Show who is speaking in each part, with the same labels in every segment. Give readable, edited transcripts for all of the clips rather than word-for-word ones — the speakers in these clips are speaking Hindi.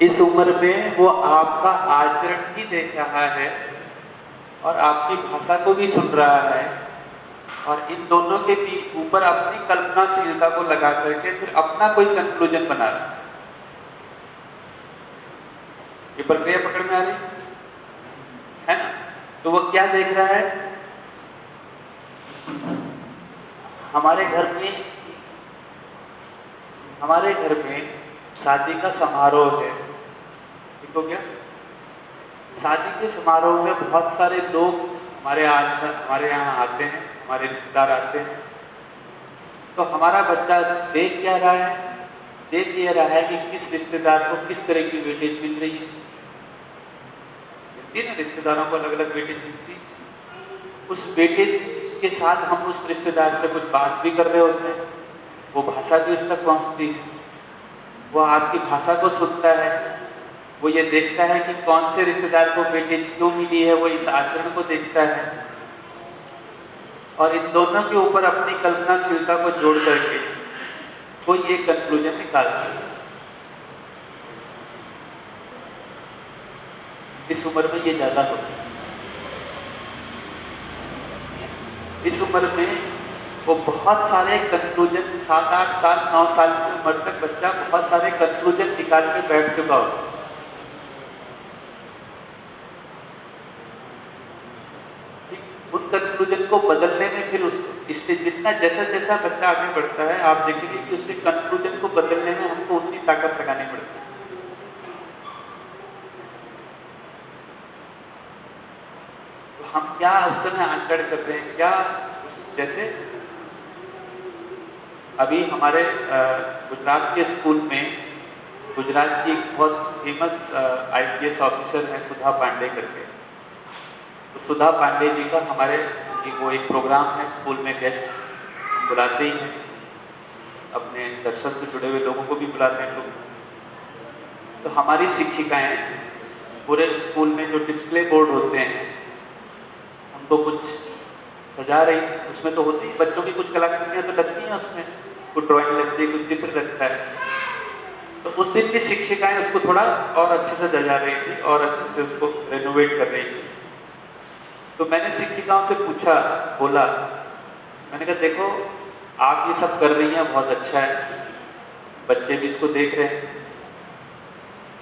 Speaker 1: इस उम्र में वो आपका आचरण भी देख रहा है और आपकी भाषा को भी सुन रहा है, और इन दोनों के ऊपर अपनी कल्पनाशीलता को लगा करके फिर अपना कोई कंक्लूजन बना रहा है। ये प्रक्रिया पकड़ में आ रही है ना? तो वो क्या देख रहा है? हमारे घर में शादी का समारोह है, ठीक हो गया? शादी के समारोह में बहुत सारे लोग हमारे यहाँ आते हैं, हमारे रिश्तेदार आते हैं। तो हमारा बच्चा देख क्या रहा है? देख ये रहा है कि किस रिश्तेदार को किस तरह की वेटेज मिल रही है। मिलती है ना, रिश्तेदारों को अलग अलग वेटेज मिलती है। उस वेटेज के साथ हम उस रिश्तेदार से कुछ बात भी कर रहे होते हैं, वो भाषा भी उस तक पहुँचती है, वो आपकी भाषा को सुनता है, वो ये देखता है कि कौन से रिश्तेदार को वेटेज क्यों मिली है, वो इस आचरण को देखता है, और इन दोनों के ऊपर अपनी कल्पनाशीलता को जोड़ करके वो ये कंक्लूजन निकालता है। इस उम्र में ये ज्यादा होता है। इस उम्र में वो बहुत सारे कंक्लूजन, 7-8 साल 9 साल की उम्र तक बच्चा बहुत सारे कंक्लूजन निकाल के बैठ चुका होता है। उन कंक्लूजन को बदलने में फिर इससे जितना जैसा जैसा बच्चा आगे बढ़ता है, आप देखेंगे कि उसके कंक्लूजन को बदलने में हमको उतनी ताकत लगानी पड़ती है। तो हम क्या उस समय आचरण कर रहे हैं? क्या जैसे अभी हमारे गुजरात के स्कूल में, गुजरात की एक बहुत फेमस IPS ऑफिसर है सुधा पांडे करके। तो सुधा पांडे जी का हमारे वो एक प्रोग्राम है स्कूल में, गेस्ट बुलाते ही हैं, अपने दर्शन से जुड़े हुए लोगों को भी बुलाते हैं लोग। तो हमारी शिक्षिकाएं पूरे स्कूल में जो डिस्प्ले बोर्ड होते हैं उनको कुछ सजा रही, उसमें तो होती है बच्चों की कुछ कलाकृतियां तो लगती हैं, उसमें कुछ ड्राइंग लगती है, कुछ चित्र लगता है। तो उस दिन की शिक्षिकाएं उसको थोड़ा और अच्छे से सजा रही थी और अच्छे से उसको रेनोवेट कर रही थी। तो मैंने शिक्षिकाओं से पूछा, बोला, मैंने कहा देखो आप ये सब कर रही हैं, बहुत अच्छा है, बच्चे भी इसको देख रहे हैं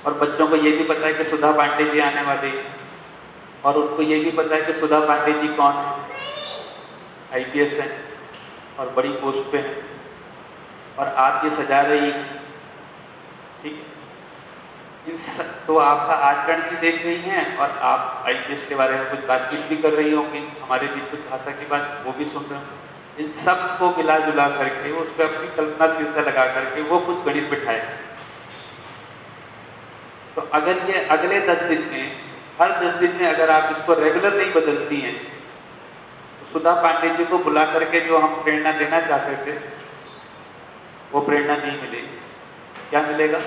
Speaker 1: और बच्चों को ये भी पता है कि सुधा पांडे जी आने वाली है, और उनको ये भी पता है कि सुधा पांडे जी कौन है, IPS हैं और बड़ी पोस्ट पे हैं, और आप ये सजा रही हैं, ठीक है? तो आपका आचरण भी देख रही हैं और आप IPS के बारे में कुछ बातचीत भी कर रही होंगी, हमारे बीच कुछ भाषा की बात वो भी सुन रहे होंगे। इन सब को मिला जुला करके उस पर अपनी कल्पनाशीलता लगा करके वो कुछ गणित बिठाए। तो अगर ये अगले 10 दिन में, हर 10 दिन में अगर आप इसको रेगुलर नहीं बदलती हैं, तो सुधा पांडे जी को बुला करके जो हम प्रेरणा देना चाहते थे वो प्रेरणा नहीं मिलेगी। क्या मिलेगा?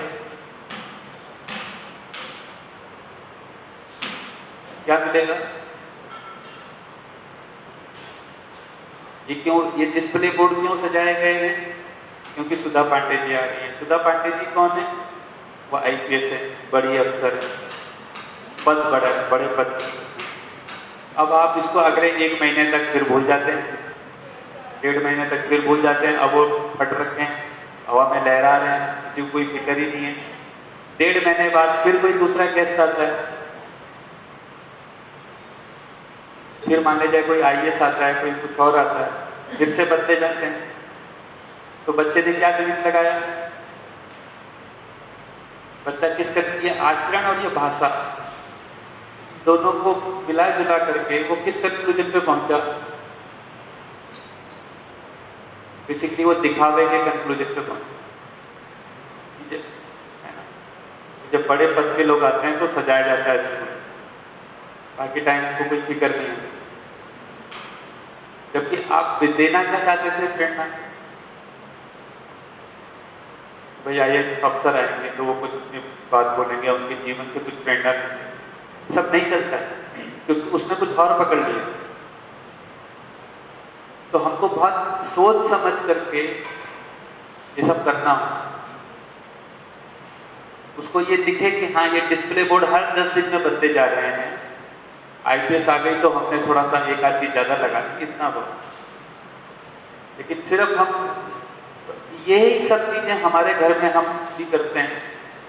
Speaker 1: क्या मिलेगा? ये डिस्प्ले बोर्ड क्यों सजाए गए हैं? क्योंकि सुधा पांडे जी आ रही है। सुधा पांडे जी कौन है? वो IPS है, बड़ी अफसर है, पद बड़े पद। अब आप इसको अगले 1 महीने तक फिर भूल जाते हैं, 1.5 महीने तक फिर भूल जाते हैं। अब वो फट रखे हैं, हवा में लहरा रहे हैं, किसी को कोई फिक्र ही नहीं है। 1.5 महीने बाद फिर कोई दूसरा गेस्ट आता है, फिर मान लीजिए कोई IAS आता है, कोई कुछ और आता है, फिर से बदले जाते हैं। तो बच्चे ने क्या गणित लगाया? बच्चा किस करके ये आचरण और ये भाषा दोनों को मिला जुला करके वो किस कंक्लूजन पे पहुंचा? बेसिकली वो दिखावे के कंक्लूजन पे पहुंचा, ठीक है ना? जब बड़े पद के लोग आते हैं तो सजाया जाता है स्कूल, बाकी टाइम को कोई फिक्र नहीं है। जबकि आप देना क्या चाहते थे? प्रेरणा। भाई IAS अफसर आएंगे तो वो कुछ बात बोलेंगे, उनके जीवन से कुछ प्रेरणा लेंगे, सब नहीं चलता है क्योंकि उसने कुछ और पकड़ लिया। तो हमको बहुत सोच समझ करके ये सब करना हो। उसको ये दिखे कि हाँ ये डिस्प्ले बोर्ड हर 10 दिन में बनते जा रहे हैं, आईपीएस आ गई तो हमने थोड़ा सा एक आध चीज ज्यादा लगा दी, इतना बहुत। लेकिन सिर्फ हम यही सब चीजें हमारे घर में हम भी करते हैं।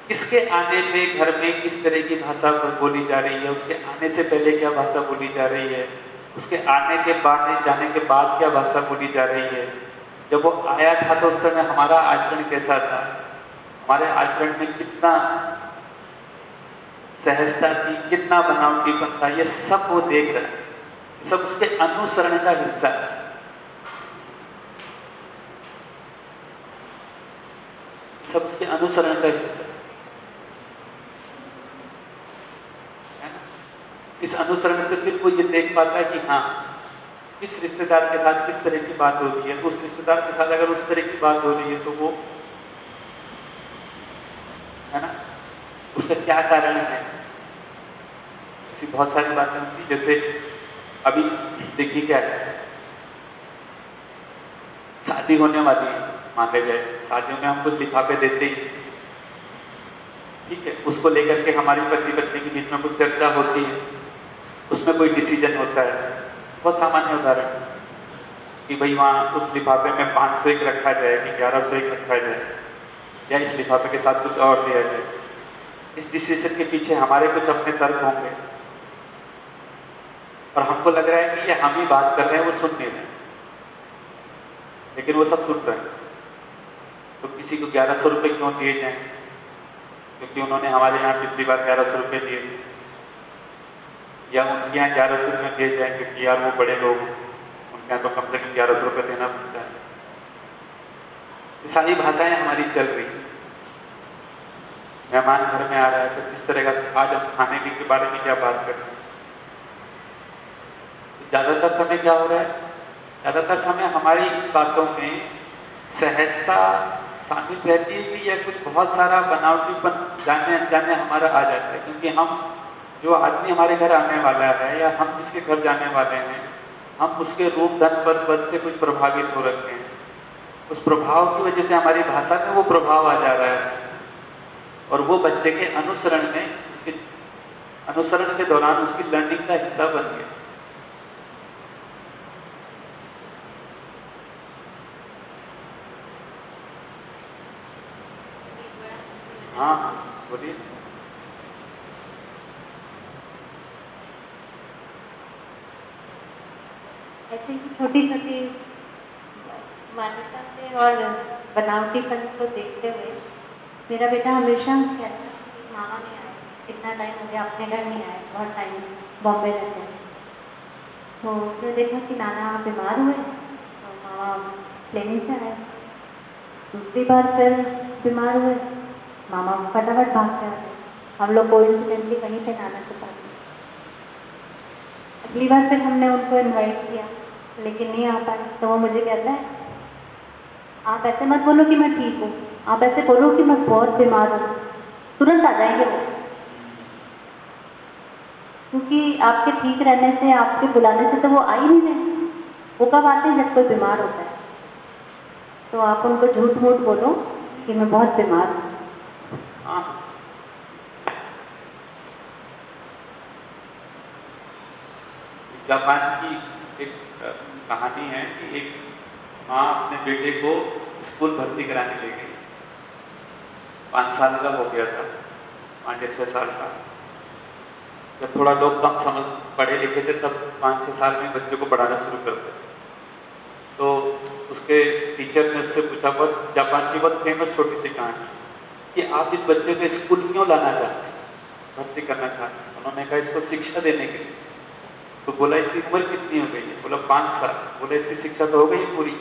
Speaker 1: किसके आने पे घर में किस तरह की भाषा बोली जा रही है, उसके आने से पहले क्या भाषा बोली जा रही है, उसके आने के बाद जाने के बाद क्या भाषा बोली जा रही है। जब वो आया था तो उस समय हमारा आचरण कैसा था, हमारे आचरण में कितना सहजता थी, कितना बनावटीपन था, ये सब वो देख रहा है, ये सब उसके अनुसरण का हिस्सा है। सब उसके अनुसरण का हिस्सा है ना। इस अनुसरण से फिर वो ये देख पाता है कि हाँ किस रिश्तेदार के साथ किस तरह की बात हो रही है, उस रिश्तेदार के साथ अगर उस तरह की बात हो रही है तो वो है ना, उसका क्या कारण है। ऐसी बहुत सारी बातें होती, जैसे अभी देखिए क्या है, शादी होने वाली है, मान ले जाए शादियों में हम कुछ लिफाफे देते ही, ठीक है, उसको लेकर के हमारी पति पत्नी के बीच में कुछ चर्चा होती है, उसमें कोई डिसीजन होता है। बहुत सामान्य उदाहरण कि भाई वहाँ उस लिफाफे में 500 एक रखा जाए कि 1100 एक रखा जाए, या इस लिफाफे के साथ कुछ और दिया जाए। इस डिसीजन के पीछे हमारे कुछ अपने तर्क होंगे और हमको लग रहा है कि ये हम ही बात कर रहे हैं, वो सुन नहीं रहे, लेकिन वो सब सुन रहे हैं। तो किसी को 1100 रुपये क्यों दिए जाए, क्योंकि उन्होंने हमारे यहाँ पिछली बार 1100 रुपये दिए, या उनके यहाँ 1100 रुपये दिए जाए क्योंकि यार वो बड़े लोग, उनके यहाँ तो कम से कम 1100 रुपये देना पड़ता है। ये सारी भाषाएं हमारी चल रही है। मेहमान घर में आ रहा है तो किस तरह का, आज हम खाने के बारे में क्या बात करते हैं। ज्यादातर समय क्या हो रहा है, ज्यादातर समय हमारी बातों में सहजता शामिल रहती है कि या कुछ बहुत सारा बनावटीपन जाने अनजाने हमारा आ जाता है, क्योंकि हम जो आदमी हमारे घर आने वाला है या हम जिसके घर जाने वाले हैं, हम उसके रूप धन पद से कुछ प्रभावित हो रखे हैं। उस प्रभाव की वजह से हमारी भाषा में वो प्रभाव आ जा रहा है और वो बच्चे के अनुसरण में, उसके अनुसरण के दौरान उसकी लर्निंग का हिस्सा बन गया। हाँ बोलिए।
Speaker 2: ऐसे ही छोटी छोटी मान्यता से और बनावटीपन को देखते हुए मेरा बेटा हमेशा कहता है कि मामा नहीं आए, इतना टाइम हो गया अपने घर नहीं आए, बहुत टाइम से बॉम्बे रहते हैं। तो उसने देखा कि नाना बीमार हुए तो मामा प्लेन से आए। दूसरी बार फिर बीमार हुए, मामा फटाफट भाग के आ गए। हम लोग कोइंसिडेंटली वहीं थे नाना के पास। अगली बार फिर हमने उनको इनवाइट किया लेकिन नहीं आ पाए, तो वो मुझे कहता है आप ऐसे मत बोलो कि मैं ठीक हूँ, आप ऐसे बोलो कि मैं बहुत बीमार हूँ, तुरंत आ जाएंगे वो। क्योंकि आपके ठीक रहने से, आपके बुलाने से तो वो आ ही नहीं रहे। वो कब आते हैं, जब कोई बीमार होता है। तो आप उनको झूठ मूठ बोलो कि मैं बहुत बीमार हूँ।
Speaker 1: जापान की एक कहानी है कि एक माँ अपने बेटे को स्कूल भर्ती कराने ले गई। 5 साल का हो गया था, 5 या 6 साल का। जब थोड़ा लोग कम समझ पढ़े लिखे थे तब 5-6 साल में बच्चे को पढ़ाना शुरू करते। तो उसके टीचर ने उससे पूछा, बहुत जापान की बहुत फेमस छोटी सी कहानी, कि आप इस बच्चे को स्कूल क्यों लाना चाहते हैं, भर्ती करना चाहते हैं। उन्होंने कहा इसको शिक्षा देने के लिए। तो बोला इसकी उम्र कितनी हो गई है, बोला 5 साल। बोला इसकी शिक्षा तो हो गई पूरी,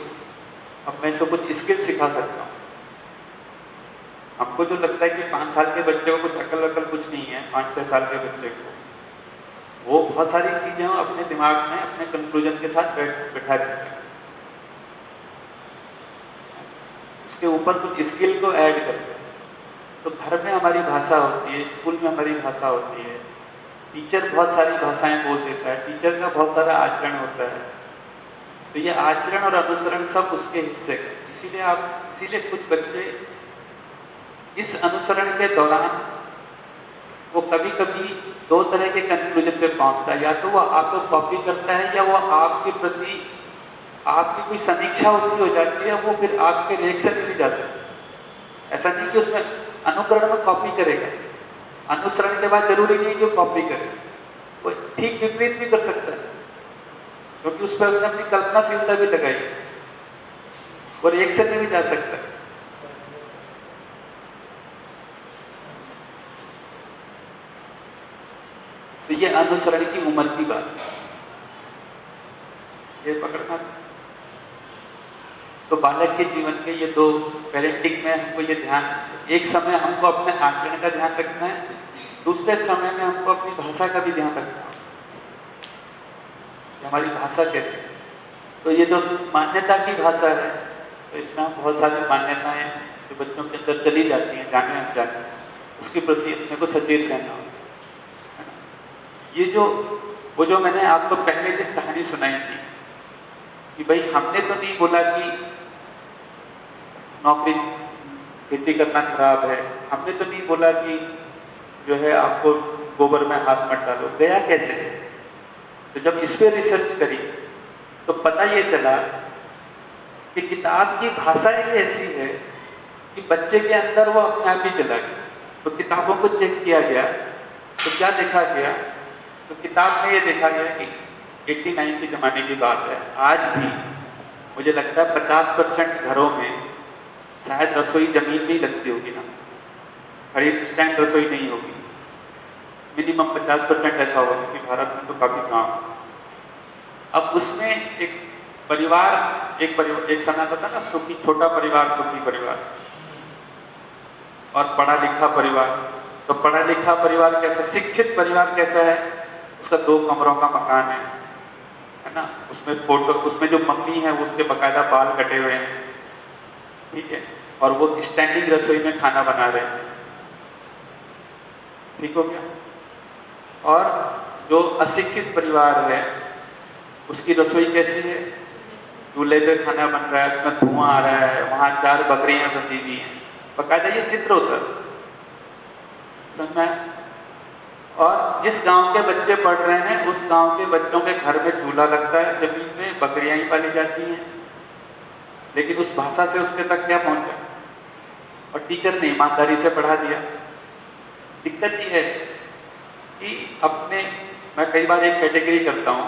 Speaker 1: अब मैं इसको कुछ स्किल सिखा सकता हूँ। हमको जो लगता है कि 5 साल के बच्चे को कुछ अकल वकल कुछ नहीं है, 5-6 साल के बच्चे को वो बहुत सारी चीजें अपने दिमाग में अपने कंक्लूजन के साथ बैठा देते हैं, उसके ऊपर कुछ स्किल को ऐड करते हैं। तो घर में हमारी भाषा होती है, स्कूल में हमारी भाषा होती है, टीचर बहुत सारी भाषाएं बोल देता है, टीचर का बहुत सारा आचरण होता है। तो ये आचरण और अनुसरण सब उसके हिस्से हैं। इसीलिए कुछ बच्चे इस अनुसरण के दौरान वो कभी कभी दो तरह के कंक्लूजन पे पहुंचता है, या तो वो आपको कॉपी करता है या वो आपके प्रति आपकी कोई समीक्षा उसकी हो जाती है, वो फिर आपके रिएक्शन में भी जा सकता है। ऐसा नहीं कि उसमें अनुकरण में कॉपी करेगा, अनुसरण के बाद जरूरी नहीं कि वो कॉपी करे, वो ठीक विपरीत भी कर सकता है, क्योंकि उस पर उसने अपनी कल्पनाशीलता भी लगाई, वो रिएक्शन में भी जा सकता है। तो ये अनुसरण की उम्र की बात है, ये पकड़ना। तो बालक के जीवन के ये दो, पेरेंटिंग में हमको ये ध्यान, एक समय हमको अपने आचरण का ध्यान रखना है, दूसरे समय में हमको अपनी भाषा का भी ध्यान रखना है कि हमारी भाषा कैसी है। तो ये जो मान्यता की भाषा है, तो इसमें हम बहुत सारी मान्यताएं जो बच्चों के अंदर चली जाती हैं जाने अनजाने, उसके प्रति अपने को सचेत रहना होगा। ये जो वो जो मैंने आपको पहले दिन कहानी सुनाई थी कि भाई हमने तो नहीं बोला कि नौकरी खेती करना खराब है, हमने तो नहीं बोला कि जो है आपको गोबर में हाथ मत डालो, गया कैसे? तो जब इस पे रिसर्च करी तो पता ये चला कि किताब की भाषा ही ऐसी है कि बच्चे के अंदर वो अपने आप ही चला गया। तो किताबों को चेक किया गया तो क्या देखा गया, तो किताब में ये देखा गया कि 89 के ज़माने की बात है, आज भी मुझे लगता है 50% घरों में शायद रसोई जमीन में ही लगती होगी ना, खड़ी स्टैंड रसोई नहीं होगी, मिनिमम 50% ऐसा होगा, क्योंकि भारत में तो काफ़ी गाँव। अब उसमें एक समय होता ना, सुखी छोटा परिवार, सुखी परिवार और पढ़ा लिखा परिवार। तो पढ़ा लिखा परिवार कैसा, शिक्षित परिवार कैसा है, उसका 2 कमरों का मकान है ना, उसमें जो मम्मी है उसके बकायदा बाल कटे हुए हैं, ठीक है, और वो स्टैंडिंग रसोई में खाना बना रहे हैं, ठीक हो गया। और जो अशिक्षित परिवार है उसकी रसोई कैसी है, चूल्हे पे खाना बन रहा है, उसमें धुआं आ रहा है, वहां 4 बकरियां बंधी हुई हैं, बकायदा ये चित्र होता है, समझ में। और जिस गांव के बच्चे पढ़ रहे हैं उस गांव के बच्चों के घर में चूल्हा लगता है, जमीन में बकरियां ही पाली जाती हैं, लेकिन उस भाषा से उसके तक क्या पहुंचा, और टीचर ने ईमानदारी से पढ़ा दिया। दिक्कत ये है कि मैं कई बार एक कैटेगरी करता हूँ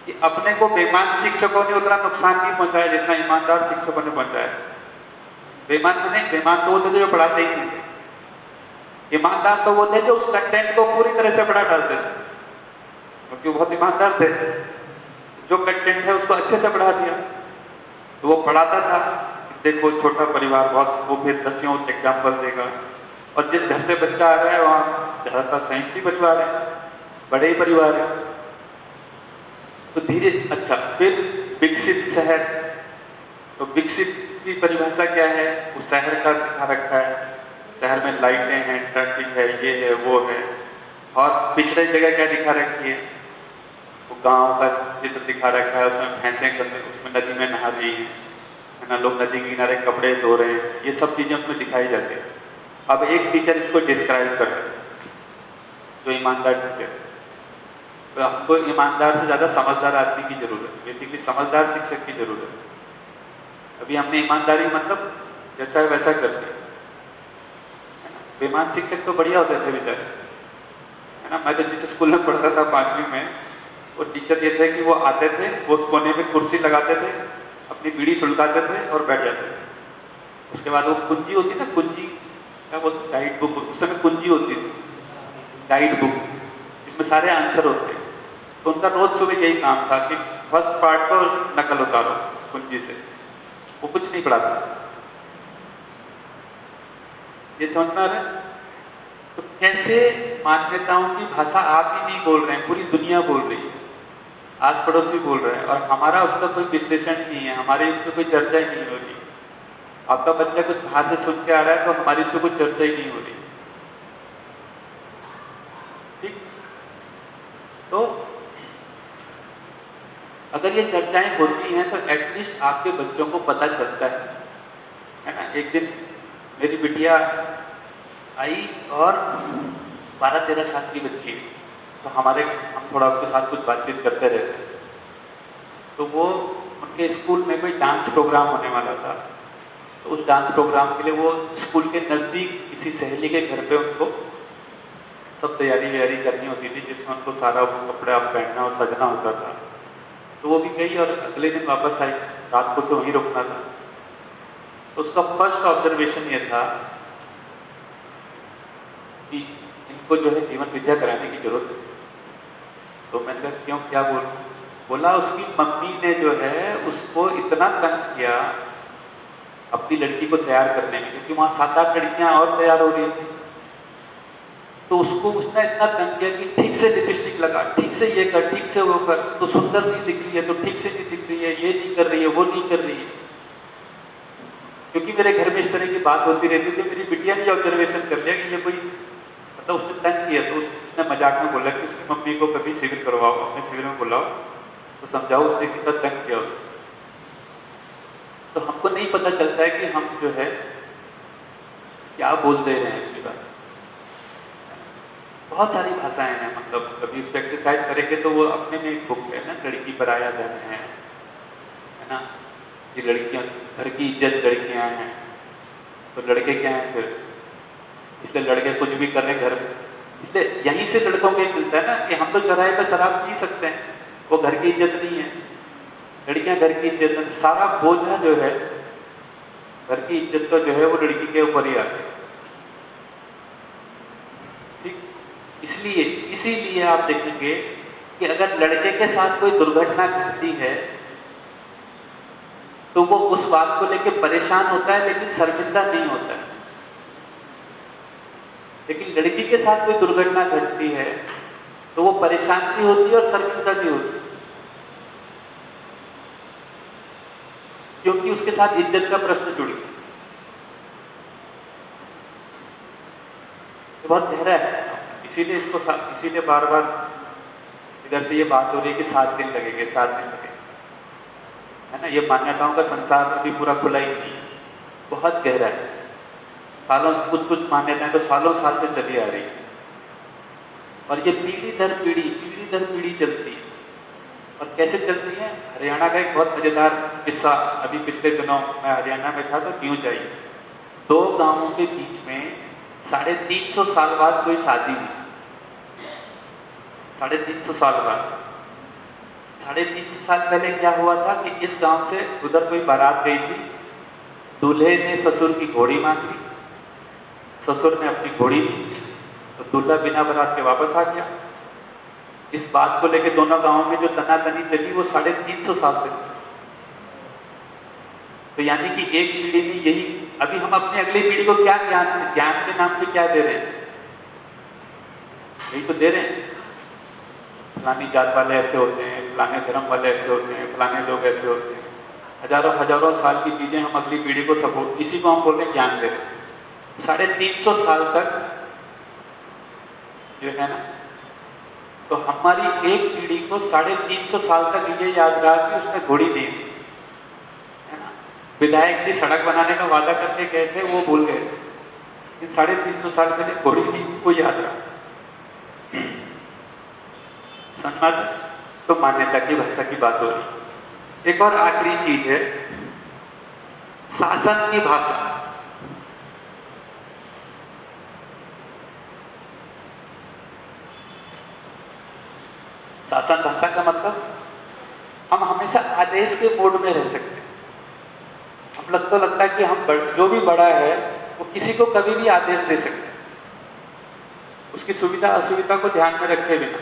Speaker 1: कि अपने को बेईमान शिक्षकों ने उतना नुकसान नहीं पहुंचाया जितना ईमानदार शिक्षकों ने पहुंचाया। बेईमान तो वो थे जो पढ़ाते ही नहीं थे, ईमानदार तो वो थे जो उस कंटेंट को पूरी तरह से पढ़ा डालते थे, क्योंकि वो बहुत ईमानदार थे, जो कंटेंट है उसको अच्छे से पढ़ा दिया। तो वो पढ़ाता था, देखो छोटा परिवार बहुत, वो फिर 10 एग्जाम्पल देगा, और जिस घर से बच्चा आ रहा है वहाँ ज़्यादातर संयुक्त परिवार है, बड़े ही परिवार है। तो धीरे अच्छा, फिर विकसित शहर, तो विकसित की परिभाषा क्या है, वो शहर का दिखा रखा है, शहर में लाइटें हैं, ट्रैफिक है, ये है वो है। और पिछड़े जगह क्या दिखा रखी है, वो गांव का चित्र दिखा रखा है, उसमें भैंसें उसमें नदी में नहा रही हैं, है ना, लोग नदी के किनारे कपड़े धो रहे हैं, ये सब चीज़ें उसमें दिखाई जाती है। अब एक टीचर इसको डिस्क्राइब कर रहे हैं, जो ईमानदार टीचर, तो हमको ईमानदार से ज़्यादा समझदार आदमी की जरूरत है, बेसिकली समझदार शिक्षक की जरूरत है। अभी हमने ईमानदारी मतलब जैसा है वैसा करते हैं, है ना। बेईमान शिक्षक तो बढ़िया होते थे बेचारे, है ना। मैं तो जिस स्कूल में पढ़ता था 5वीं में, वो टीचर ये थे कि वो आते थे, वो उस कोने में कुर्सी लगाते थे, अपनी बीड़ी सुलगाते थे और बैठ जाते थे। उसके बाद वो कुंजी होती ना, कुंजी क्या बोलते, गाइड बुक, उस समय कुंजी होती थी, गाइड बुक, इसमें सारे आंसर होते हैं। तो उनका रोज सुबह यही काम था कि फर्स्ट पार्ट को नकल उतारो कुंजी से, वो कुछ नहीं पढ़ाता। ये समझ में आ रहा है। तो कैसे मान्यताओं की भाषा आप ही नहीं बोल रहे हैं, पूरी दुनिया बोल रही है, आस पड़ोसी बोल रहे हैं, और हमारा उसका कोई विश्लेषण नहीं है, हमारी उस पर कोई चर्चा ही नहीं हो रही। आपका बच्चा कुछ बाहर से सुन के आ रहा है तो हमारी उस पर कोई चर्चा ही नहीं हो रही, ठीक। तो अगर ये चर्चाएं होती हैं तो एटलीस्ट आपके बच्चों को पता चलता है ना। एक दिन मेरी बिटिया आई और 12-13 साल की बच्ची है। तो हम थोड़ा उसके साथ कुछ बातचीत करते रहते हैं। तो वो उनके स्कूल में कोई डांस प्रोग्राम होने वाला था। तो उस डांस प्रोग्राम के लिए वो स्कूल के नज़दीक किसी सहेली के घर पे उनको सब तैयारी वैयारी करनी होती थी, जिसमें उनको सारा कपड़ा पहनना और सजना होता था। तो वो भी गई और अगले दिन वापस आई, रात को उसे वहीं रुकना था। तो उसका फर्स्ट ऑब्जर्वेशन ये था कि इनको जो है जीवन विद्या कराने की जरूरत है। तो मैंने कहा क्यों, क्या बोला उसकी मम्मी ने जो है उसको इतना तंग किया अपनी लड़की को तैयार करने में, क्योंकि वहाँ 7-8 लड़कियां और तैयार हो रही थी। तो उसने इतना तंग किया कि ठीक से लिपस्टिक लगा, ठीक से ये कर, ठीक से वो कर, तो सुंदर नहीं दिख रही है, तो ठीक से नहीं दिख रही है, ये नहीं कर रही है, वो नहीं कर रही है। क्योंकि मेरे घर में इस तरह की बात होती रहती थी, मेरी बिटिया ने ऑब्जर्वेशन कर लिया कि ये कोई, मतलब उसने तंग किया। तो उसने मजाक में बोला कि उसकी मम्मी को कभी शिविर करवाओ, अपने शिविर में बुलाओ, तो समझाओ उसने कितना तंग किया उसको। तो हमको नहीं पता चलता है कि हम जो है क्या बोल दे रहे हैं अपनी बात। बहुत सारी भाषाएं हैं, मतलब कभी उस पर एक्सरसाइज करेंगे तो वो अपने में एक बुक है ना, लड़की पराया धन है ना, कि लड़कियां घर की इज्जत लड़कियां हैं, तो लड़के क्या हैं फिर, इसलिए लड़के कुछ भी कर रहे हैं घर में। इसलिए यहीं से लड़कों को मिलता है ना कि हम तो चौराहे पर शराब पी सकते हैं, वो घर की इज्जत नहीं है। लड़कियां घर की इज्जत में, सारा बोझा जो है घर की इज्जत का जो है वो लड़की के ऊपर ही आता है। इसलिए इसीलिए आप देखेंगे कि अगर लड़के के साथ कोई दुर्घटना घटती है तो वो उस बात को लेकर परेशान होता है, लेकिन शर्मिंदा नहीं होता है। लेकिन लड़की के साथ कोई दुर्घटना घटती है तो वो परेशान भी होती है और शर्मिंदा भी होती है, क्योंकि उसके साथ इज्जत का प्रश्न जुड़ गया। तो बहुत गहरा है, इसीलिए बार बार इधर से ये बात हो रही है कि 7 दिन लगेंगे, 7 दिन लगेंगे, है ना। ये मान्यताओं का संसार अभी पूरा खुला ही नहीं है, बहुत गहरा है। सालों कुछ मान्यताएं तो सालों साल से चली आ रही है, और ये पीढ़ी दर पीढ़ी चलती है। और कैसे चलती है? हरियाणा का एक बहुत मजेदार किस्सा, अभी पिछले दिनों मैं हरियाणा में था तो न्यूज आई, 2 गांवों के बीच में 350 साल बाद कोई शादी हुई। 350 साल बाद, 350 साल पहले क्या हुआ था कि इस गांव से उधर कोई बारात गई थी, दूल्हे ने ससुर की घोड़ी मांगी, ससुर ने अपनी घोड़ी दी, तो दूल्हा बिना बारात के वापस आ गया। इस बात को लेकर दोनों गांवों में जो तनातनी चली वो 350 साल तक। तो यानी कि एक पीढ़ी ने यही, अभी हम अपनी अगली पीढ़ी को क्या ज्ञान के नाम पे क्या दे रहे हैं? यही तो दे रहे हैं, फलानी जात वाले ऐसे होते हैं, फलाने धर्म वाले ऐसे होते हैं, फलाने लोग ऐसे होते हैं। हजारों साल की चीजें हम अगली पीढ़ी को सपोर्ट, इसी को हम बोल रहे हैं ज्ञान दे रहे हैं। 350 साल तक जो है ना, तो हमारी एक पीढ़ी को 350 साल तक ये याद रहा कि उसने घोड़ी दी थी, है ना। विधायक जी सड़क बनाने का वादा करके गए थे, वो भूल गए, लेकिन 350 साल पहले घोड़ी दी थी वो याद रहा। समझ, तो मान्यता की भाषा की बात हो रही। एक और आखिरी चीज है शासन की भाषा। शासन भाषा का मतलब, हम हमेशा आदेश के मोड में रह सकते हैं। हम लगता है कि हम जो भी बड़ा है वो किसी को कभी भी आदेश दे सकते हैं, उसकी सुविधा असुविधा को ध्यान में रखे बिना।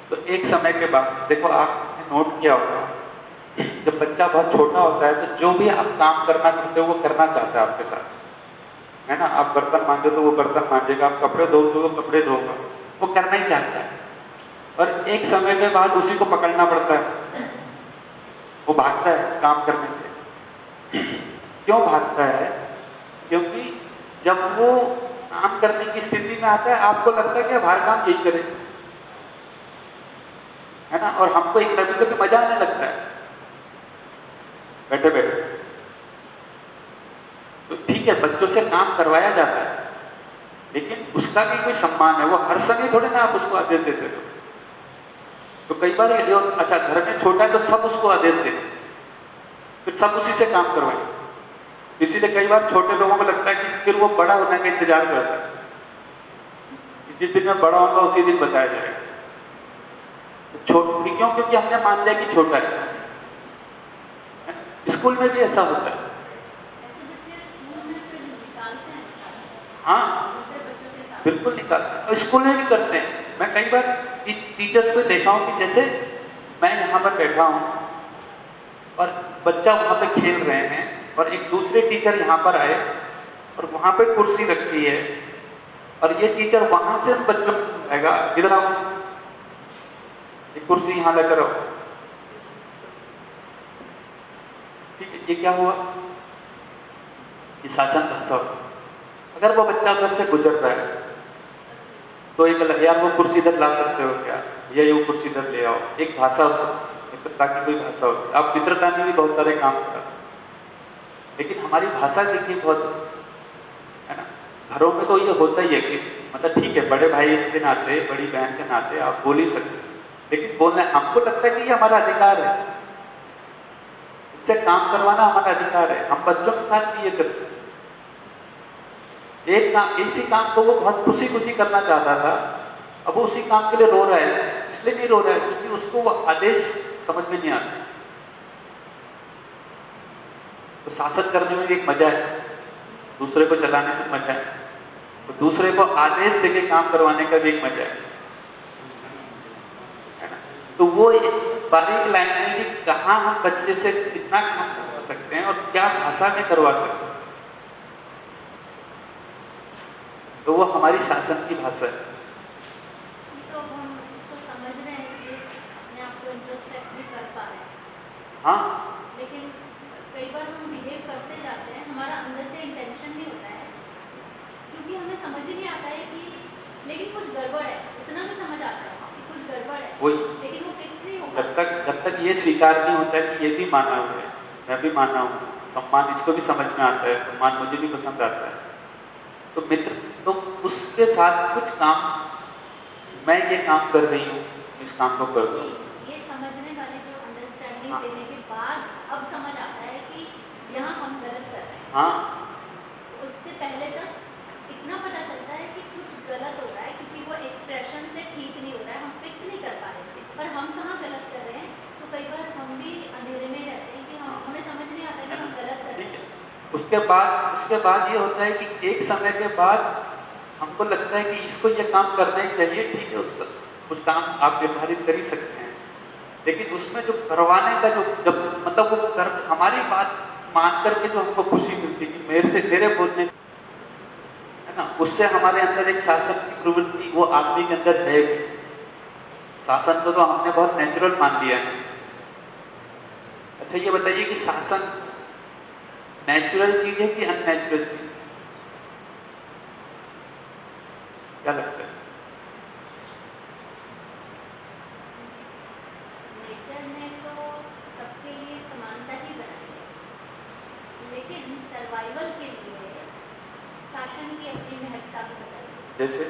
Speaker 1: तो एक समय के बाद देखो, आपने नोट किया होगा, जब बच्चा बहुत छोटा होता है तो जो भी आप काम करना चाहते हो वो करना चाहता है आपके साथ, है ना। आप बर्तन मांजो तो वो बर्तन मांजेगा, आप कपड़े धो तो वो कपड़े धोगा, वो करना ही चाहता है। और एक समय के बाद उसी को पकड़ना पड़ता है, वो भागता है काम करने से। क्यों भागता है? क्योंकि जब वो काम करने की स्थिति में आता है, आपको लगता है कि अब हर काम यही करे, है ना। और हमको एक कभी मजा आने लगता है बैठे बैठे। तो ठीक बच्चों से काम करवाया जाता है, लेकिन उसका भी कोई सम्मान है। वो हर समय थोड़े ना आप उसको आदेश देते हो। तो कई बार अच्छा घर में छोटा है तो सब उसको आदेश देते, फिर सब उसी से काम करवाएं। इसीलिए कई बार छोटे लोगों को लगता है कि फिर वो बड़ा होने का इंतजार करता है, जिस दिन में बड़ा होगा उसी दिन बताया जाएगा। तो क्यों? क्योंकि हमने मान लिया कि छोटा है। स्कूल में भी ऐसा होता है।
Speaker 2: ऐसे बच्चे स्कूल में फिर निकालते हैं
Speaker 1: हाँ,
Speaker 2: दूसरे बच्चों के साथ।
Speaker 1: बिल्कुल निकालते हैं, और स्कूल में भी करते हैं। मैं कई बार टीचर्स को देखा हूँ कि जैसे मैं यहाँ पर बैठा हूँ और बच्चा वहाँ पे खेल रहे हैं, और एक दूसरे टीचर यहाँ पर आए और वहाँ पे कुर्सी रखी है, और ये टीचर वहाँ से बच्चों को आएगा, इधर आओ, ये कुर्सी यहाँ लेकर आओ। ठीक है, ये क्या हुआ? ये शासन भाषा। अगर वो बच्चा घर से गुजर रहा है तो एक यार वो कुर्सी इधर ला सकते हो क्या, या ये कुर्सी इधर ले आओ, एक भाषा हो सकती, मित्रता की कोई भाषा होती। आप मित्रता में भी बहुत सारे काम कर, लेकिन हमारी भाषा देखिए बहुत है ना। घरों में तो ये होता ही है कि मतलब ठीक है, बड़े भाई के नाते, बड़ी बहन के नाते आप बोल ही सकते, लेकिन बोलना हमको लगता है कि ये हमारा अधिकार है, इससे काम करवाना हमारा अधिकार है। हम बच्चों के साथ भी ये करते हैं। एक काम, इसी काम को वो बहुत खुशी खुशी करना चाहता था, अब वो उसी काम के लिए रो रहा है। इसलिए नहीं रो रहा है क्योंकि उसको वो आदेश समझ में नहीं आता। तो शासन करने में भी एक मजा है, दूसरे को चलाने में मजा है, तो दूसरे को आदेश देके काम करवाने का भी एक मजा है ना। तो वो बारीक लाइन है कि कहाँ हम बच्चे से कितना काम करवा सकते हैं और क्या भाषा में करवा सकते हैं, तो वो हमारी शासन की भाषा है।
Speaker 2: तो हम इसको समझ रहे हैं, इसलिए अपने आप को इंट्रोस्पेक्ट भी कर पा रहे हैं।
Speaker 1: हाँ,
Speaker 2: लेकिन कई बार हम बिहेव करते जाते हैं, हमारा अंदर से इंटेंशन नहीं होता है, क्योंकि हमें समझ ही नहीं आता है कि लेकिन कुछ गड़बड़ है, उतना भी समझ आता है कि कुछ गड़बड़ है,
Speaker 1: वही
Speaker 2: लेकिन वो फिक्स नहीं होगा।
Speaker 1: जब तक ये स्वीकार नहीं होता है कि ये भी माना हुआ है, मैं भी माना हूँ, सम्मान इसको भी समझ में आता है, सम्मान मुझे भी पसंद आता है, तो मित्र तो उसके साथ कुछ काम, मैं ये काम कर रही हूँ, इस काम को कर दो।
Speaker 2: ये समझने वाली जो अंडरस्टैंडिंग
Speaker 1: हाँ।
Speaker 2: देने के बाद अब समझ आता है कि यहाँ हम गलत कर रहे हैं।
Speaker 1: हाँ,
Speaker 2: उससे पहले तक इतना पता चलता है कि कुछ गलत हो रहा है, क्योंकि वो एक्सप्रेशन से ठीक नहीं हो रहा है, हम फिक्स नहीं कर पा रहे, पर हम कहाँ गलत कर रहे हैं। तो कई बार हम भी अंधेरे में रहते हैं कि हमें समझ नहीं आता कि हम गलत कर रहे हैं।
Speaker 1: उसके बाद ये होता है कि एक समय के बाद हमको लगता है कि इसको ये काम करना ही चाहिए, ठीक है, उसका कुछ काम आप निर्धारित कर ही सकते हैं, लेकिन उसमें जो करवाने का जो जब मतलब वो कर हमारी बात मान करके जो हमको खुशी मिलती है कि मेरे से तेरे बोलने से, है ना, उससे हमारे अंदर एक शासन की प्रवृत्ति वो आदमी के अंदर है। शासन तो हमने बहुत नेचुरल मान लिया है। अच्छा ये बताइए कि शासन नेचुरल चीज है कि अननेचुरल चीज, क्या लगता है?
Speaker 2: नेचर ने तो सबके लिए समानता ही बनाई है, लेकिन सर्वाइवल के लिए शासन की अपनी महत्ता भी बताई है।
Speaker 1: जैसे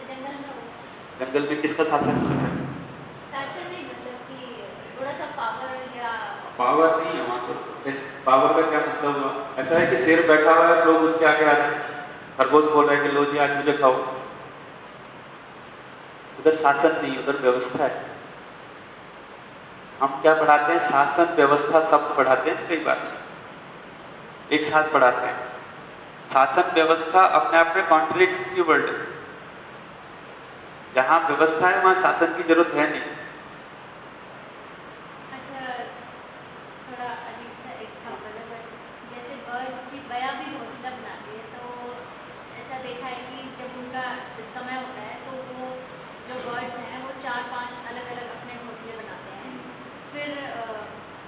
Speaker 2: जंगल में होता है।
Speaker 1: जंगल में किसका शासन होता है?
Speaker 2: शासन नहीं, मतलब कि थोड़ा सा पावर या
Speaker 1: पावर नहीं है वहाँ तो। पावर का क्या मतलब हुआ? ऐसा है कि शेर बैठा हुआ है, लोग उसके आगे आ रहे हैं, खरगोश बोल रहे हैं कि लो जी आज मुझे खाओ। उधर शासन नहीं, उधर व्यवस्था है। हम क्या पढ़ाते हैं? शासन व्यवस्था शब्द पढ़ाते हैं कई बार, एक साथ पढ़ाते हैं। शासन व्यवस्था अपने आप में कॉन्ट्रडिक्टरी वर्ड है। जहाँ व्यवस्था है वहाँ शासन की जरूरत है नहीं।
Speaker 2: अच्छा, थोड़ा अजीब सा एग्जाम्पल है, बट जैसे बर्ड्स की बया भी घोंसला बनाती है, तो ऐसा देखा है कि जब उनका समय होता है तो वो जो बर्ड्स हैं वो 4-5 अलग-अलग अपने घोंसले बनाते हैं, फिर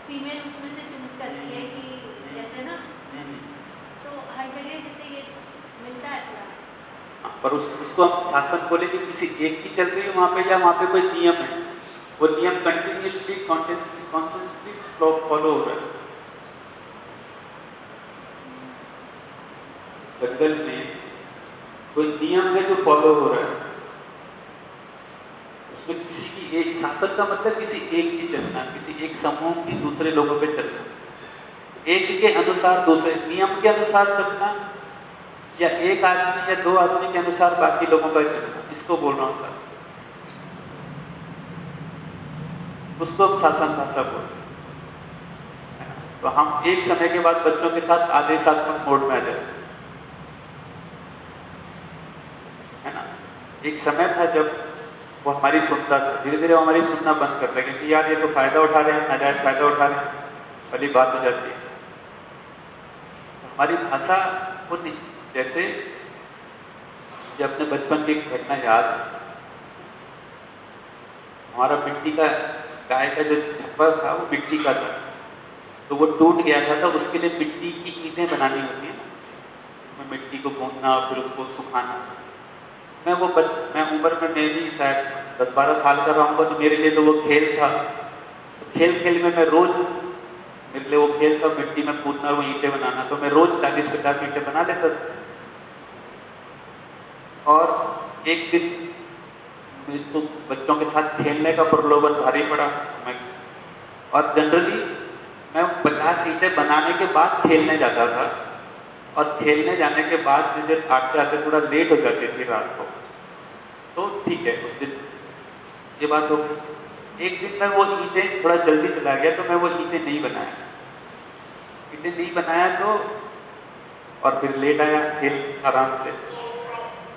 Speaker 2: फीमेल उसमें से चूज करती है कि जैसे ना, तो हर जगह जैसे ये मिलता है थोड़ा।
Speaker 1: पर उसको हम शासन बोले कि किसी एक की चल रही है वहाँ पे, या वहाँ पे कोई नियम है, वो नियम कंटिन्यूसली कॉन्स्टेंटली फॉलो हो रहा है। जंगल में कोई नियम है जो फॉलो हो रहा है, उसमें किसी की एक शासन का मतलब किसी एक की चलना, किसी एक समूह की दूसरे लोगों पे चलना, एक के अनुसार दूसरे नियम के अनुसार चलना, या एक आदमी या दो आदमी के अनुसार बाकी लोगों का चलना, इसको बोल रहा हूँ शासन। उसको हम शासन भाषा बोलते हैं। तो हम एक समय के बाद बच्चों के साथ आदेशात्मक मोड में आ जाते है ना। एक समय था जब वो हमारी सुनता था, धीरे धीरे वो हमारी सुनना बंद करता है, क्योंकि यार ये तो फायदा उठा रहे हैं, नाजायज फायदा उठा रहे हैं वाली बात हो जाती है। तो हमारी भाषा वो नहीं, जैसे जब अपने बचपन की एक घटना याद है, हमारा मिट्टी का गाय का जो छप्पर था वो मिट्टी का था, तो वो टूट गया था, तो उसके लिए मिट्टी की ईंटें बनानी होती है ना, इसमें मिट्टी को गूंथना और फिर उसको सुखाना। मैं उम्र में मैं भी शायद 10-12 साल का रहूँगा, तो मेरे लिए तो वो खेल था। तो खेल खेल में मैं रोज, मेरे लिए वो खेल था मिट्टी में कूदना और वो ईंटें बनाना, तो मैं रोज 40-50 ईंटें बना लेता था। और एक दिन मुझे तो बच्चों के साथ खेलने का प्रलोभन भारी पड़ा। और जनरली मैं 50 ईंटें बनाने के बाद खेलने जाता था, और खेलने जाने के बाद मुझे आते आते थोड़ा लेट हो जाती थी रात को, तो ठीक है उस दिन ये बात हो गई। एक दिन मैं वो ईंटें थोड़ा जल्दी चला गया, तो मैं वो ईंटें नहीं बनाया तो, और फिर लेट आया खेल आराम से।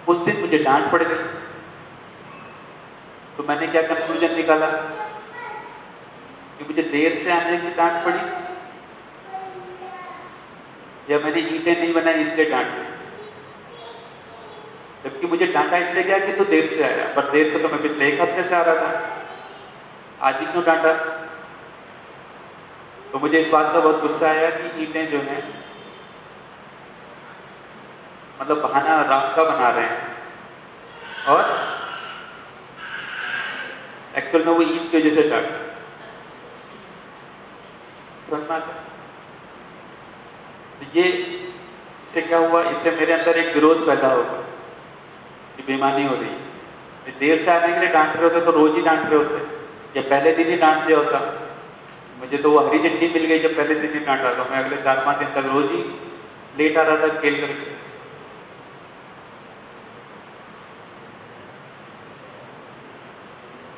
Speaker 1: उस दिन मुझे डांट पड़ गई, तो मैंने क्या कंक्लूजन निकाला कि मुझे देर से आने की डांट पड़ी, या मैंने ईंटें नहीं बनाई इसलिए डांट पड़ी। जबकि मुझे डांटा इसलिए गया कि तू देर से आया, पर देर से तो मैं पिछले 1 हफ्ते से आ रहा था, आज ही क्यों डांटा। तो मुझे इस बात का बहुत गुस्सा आया कि ईंटें जो हैं मतलब बहाना राम का बना रहे हैं, और एक्चुअल में वो ईद की वजह से डांट। समझ में आता है? तो ये इससे क्या हुआ, इससे मेरे अंदर एक विरोध पैदा होगा कि बेईमानी हो रही है। देर से आने के लिए डांट रहे होते तो रोज ही डांट रहे होते, या पहले दिन ही डांट दिया होता। मुझे तो वो हरी झंडी मिल गई जब पहले दिन ही डांटा, तो मैं अगले 4-5 दिन तक रोज ही लेट आ रहा था खेल करके।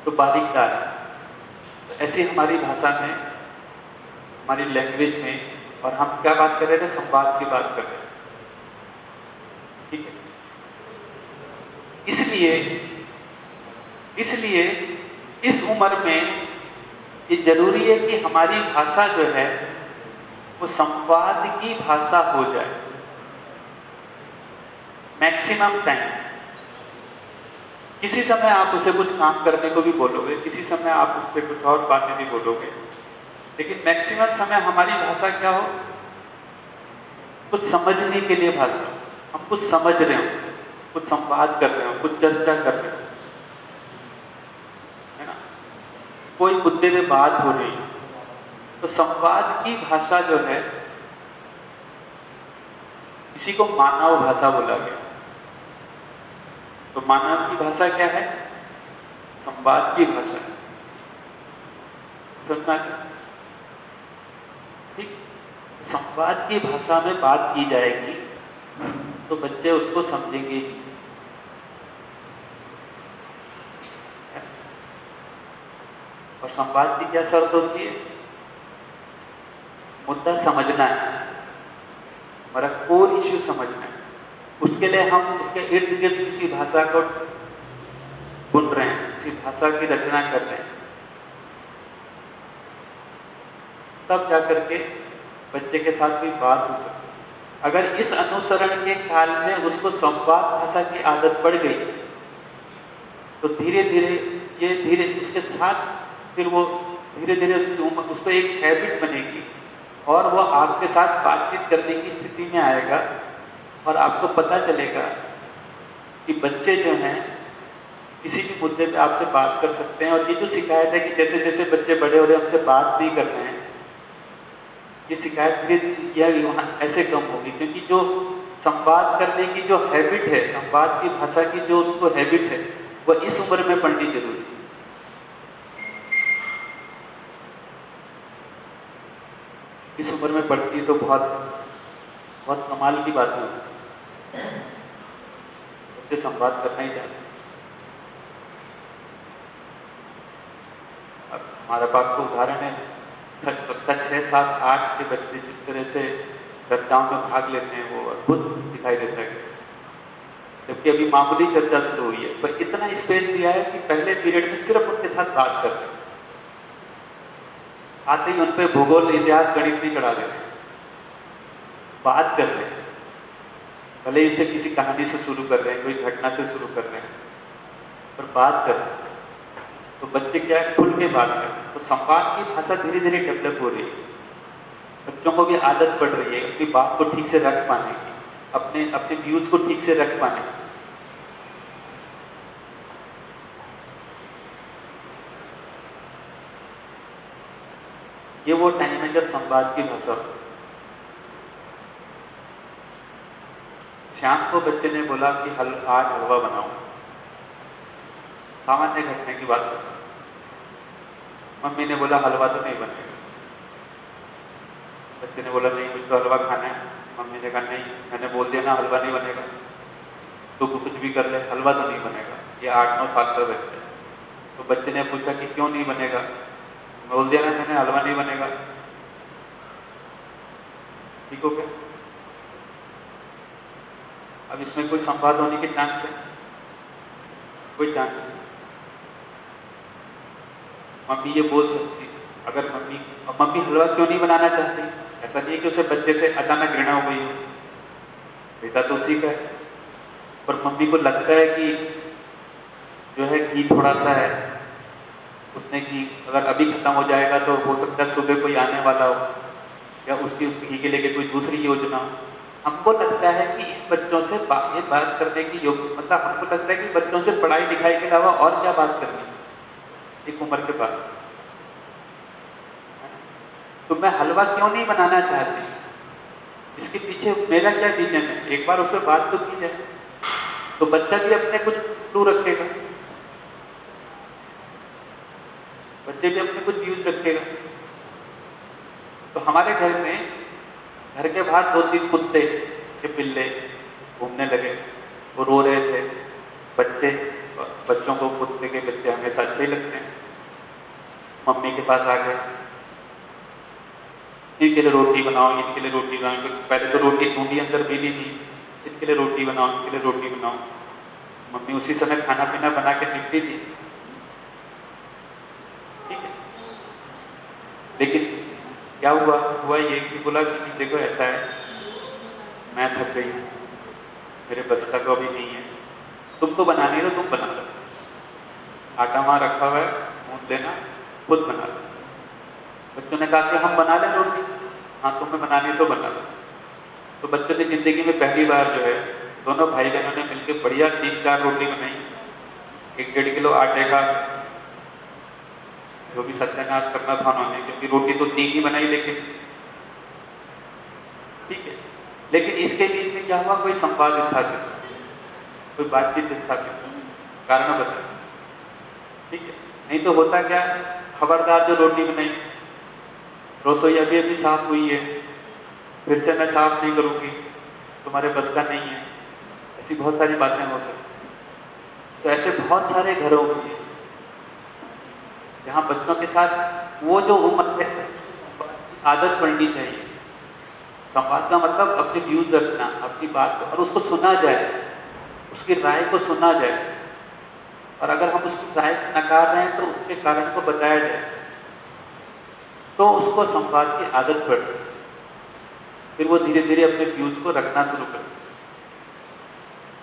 Speaker 1: तो बारीकदार है। तो ऐसी हमारी भाषा में, हमारी लैंग्वेज में, और हम क्या बात कर रहे थे, संवाद की बात कर रहे थे, ठीक है। इसलिए इस उम्र में ये जरूरी है कि हमारी भाषा जो है वो संवाद की भाषा हो जाए मैक्सिमम टाइम। किसी समय आप उसे कुछ काम करने को भी बोलोगे, किसी समय आप उससे कुछ और बातें भी बोलोगे, लेकिन मैक्सिमम समय हमारी भाषा क्या हो, कुछ समझने के लिए भाषा, हम कुछ समझ रहे हो, कुछ संवाद कर रहे हो, कुछ चर्चा कर रहे हो, है ना, कोई मुद्दे पे बात हो रही है। तो संवाद की भाषा जो है, इसी को मानव भाषा बोला गया। तो मानव की भाषा क्या है, संवाद की भाषा। समझना ठीक। संवाद की भाषा में बात की जाएगी तो बच्चे उसको समझेंगे ही। और संवाद की क्या शर्त होती है, मुद्दा समझना है, हमारा कोर इश्यू समझना है। उसके लिए हम उसके इर्द गिर्द किसी भाषा को बुन रहे हैं, किसी भाषा की रचना कर रहे हैं, तब जाकर के बच्चे के साथ भी बात हो सकती है। अगर इस अनुसरण के काल में उसको संवाद भाषा की आदत पड़ गई, तो धीरे धीरे उसके साथ फिर वो धीरे धीरे उसको एक हैबिट बनेगी, और वो आपके साथ बातचीत करने की स्थिति में आएगा, और आपको पता चलेगा कि बच्चे जो हैं किसी भी मुद्दे पे आपसे बात कर सकते हैं। और ये जो शिकायत है कि जैसे जैसे बच्चे बड़े हो रहे हैं हमसे बात नहीं कर रहे हैं, ये शिकायत फिर यह वहाँ ऐसे कम होगी, क्योंकि जो संवाद करने की जो हैबिट है, संवाद की भाषा की जो उसको हैबिट है, वह इस उम्र में पढ़नी जरूरी है। इस उम्र में पढ़ती तो बहुत बहुत कमाल की बात है। बच्चे संवाद करना ही चाहते हैं। अब हमारे पास तो उदाहरण है, कक्षा 6, 7, 8 के बच्चे जिस तरह से चर्चाओं में भाग लेते हैं, वो अद्भुत दिखाई देता है। जबकि अभी मामूली चर्चा शुरू हुई है, पर इतना स्पेस दिया है कि पहले पीरियड में सिर्फ उनके साथ बात कर रहे हैं। आते ही उन पे भूगोल, इतिहास, गणित नहीं चढ़ा देते, बात कर रहे हैं। भले ही उसे किसी कहानी से शुरू कर रहे हैं, कोई घटना से शुरू कर रहे हैं, पर बात कर रहे हैं। तो बच्चे क्या है, खुल के बात कर रहे हैं। तो संवाद की भाषा धीरे धीरे डेवलप हो रही है। बच्चों को भी आदत पड़ रही है अपनी बात को ठीक से रख पाने की, अपने अपने व्यूज को ठीक से रख पाने की। ये वो टाइम है जब संवाद की भाषा। शाम को बच्चे ने बोला कि आज हलवा बनाओ। सामान्य घटना की बात है। मम्मी ने बोला हलवा तो नहीं बनेगा। बच्चे ने बोला नहीं, मुझे तो हलवा खाना है। मम्मी ने कहा नहीं, मैंने बोल दिया ना हलवा नहीं बनेगा, तो कुछ भी कर ले, हलवा तो नहीं बनेगा। ये 8-9 साल का बच्चा है। तो बच्चे ने पूछा कि क्यों नहीं बनेगा? बोल दिया ना मैंने, हलवा नहीं बनेगा। ठीक हो गया? अब इसमें कोई संवाद होने के चांस है? कोई चांस नहीं। मम्मी ये बोल सकती, अगर मम्मी हलवा क्यों नहीं बनाना चाहती? ऐसा नहीं है कि उसे बच्चे से अचानक घृणा हो गई हो, बेटा तो उसी का है। पर मम्मी को लगता है कि जो है घी थोड़ा सा है, उतने घी अगर अभी खत्म हो जाएगा तो हो सकता है सुबह कोई आने वाला हो, या उसकी उस घी के लेके कोई दूसरी योजना हो। हमको लगता है कि इन बच्चों से ये बात करने की योग्य, मतलब हमको लगता है कि बच्चों से पढ़ाई लिखाई के अलावा और क्या बात करनी है एक उम्र के बाद। तो मैं हलवा क्यों नहीं बनाना चाहती, इसके पीछे मेरा क्या रीजन है, एक बार उस पर बात तो की जाए, तो बच्चा भी अपने कुछ क्लू रखेगा, बच्चे भी अपने कुछ व्यूज रखेगा। तो हमारे घर में, घर के बाहर 2-3 कुत्ते के पिल्ले घूमने लगे। वो रो रहे थे। बच्चों को कुत्ते के बच्चे हमेशा अच्छे ही लगते हैं। मम्मी के पास आ गए, इनके लिए रोटी बनाओ, इनके लिए रोटी बनाओ। पहले तो रोटी ढूंढी, अंदर मिली नहीं। इनके लिए रोटी बनाओ, इनके लिए रोटी बनाओ। मम्मी उसी समय खाना पीना बना के निपटी थी, ठीक है। लेकिन क्या हुआ ये कि बोला कि देखो ऐसा है, मैं थक गई हूँ, मेरे बस का तो अभी नहीं है, तुमको बनानी है तो तुम बना लो। आटा वहाँ रखा हुआ है, गूंद लेना, खुद बना लो। बच्चों ने कहा कि हम बना लें रोटी। हाँ, तुम्हें बनानी तो बना लो। तो बच्चों ने जिंदगी में पहली बार जो है, दोनों भाई बहनों ने मिलकर बढ़िया 3-4 रोटी बनाई। 1-1.5 किलो आटे का जो भी सत्यानाश करना था उन्होंने, क्योंकि रोटी तो 3 ही बनाई, लेकिन ठीक है। लेकिन इसके बीच में क्या हुआ, कोई संवाद स्थापित, कोई बातचीत स्थापित, कारण बता, ठीक है। नहीं तो होता क्या, खबरदार जो रोटी बनाई, रसोई अभी अभी साफ हुई है, फिर से मैं साफ नहीं करूंगी, तुम्हारे बस का नहीं है। ऐसी बहुत सारी बातें हो सकती। तो ऐसे बहुत सारे घरों में जहाँ बच्चों के साथ वो जो उम्र है आदत पड़नी चाहिए। संवाद का मतलब अपने व्यूज रखना, अपनी बात को, और उसको सुना जाए, उसकी राय को सुना जाए। और अगर हम उसकी राय नकार रहे हैं तो उसके कारण को बताया जाए, तो उसको संवाद की आदत पड़, फिर वो धीरे धीरे अपने व्यूज को रखना शुरू कर।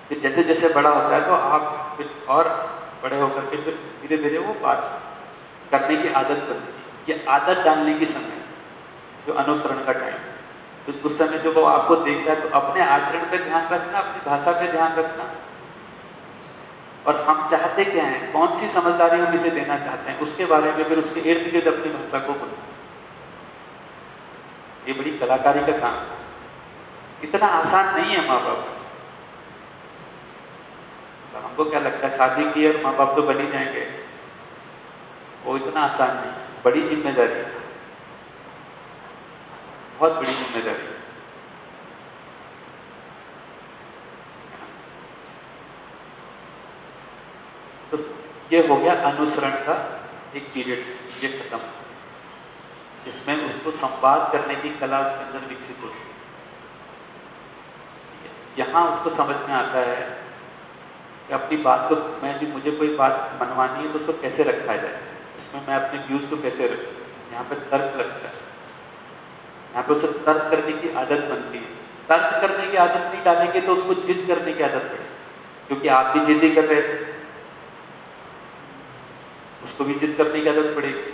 Speaker 1: फिर जैसे जैसे बड़ा होता है तो आप फिर और बड़े होकर के फिर धीरे धीरे वो बात करने की आदत बनती है। ये आदत डालने की समय, जो अनुसरण का टाइम, तो उस समय जो वो आपको देखता है तो अपने आचरण पे ध्यान रखना, अपनी भाषा पे ध्यान रखना। और हम चाहते क्या हैं, कौन सी समझदारी हम इसे देना चाहते हैं, उसके बारे में फिर उसके इर्द गिर्द अपनी भाषा को बोलना। ये बड़ी कलाकारी का काम है। इतना आसान नहीं है माँ बाप। तो हमको क्या लगता है शादी की और माँ बाप तो बन ही जाएंगे, वो इतना आसान नहीं, बड़ी जिम्मेदारी है, बहुत बड़ी जिम्मेदारी है। तो ये हो गया अनुसरण का एक पीरियड, ये खत्म, जिसमें उसको संवाद करने की कला उसके अंदर विकसित होती है। यहाँ उसको समझ में आता है कि अपनी बात को, मुझे कोई बात मनवानी है तो उसको कैसे रखा जाए, उसमें मैं अपने व्यूज को कैसे रखूँ। यहाँ पे तर्क लगता है, यहाँ पे उसे तर्क करने की आदत बनती है। तर्क करने की आदत नहीं डालेंगे तो उसको जिद करने की आदत पड़ेगी, क्योंकि आप भी जिद ही कर रहे थे, उसको भी जिद करने की आदत पड़ेगी,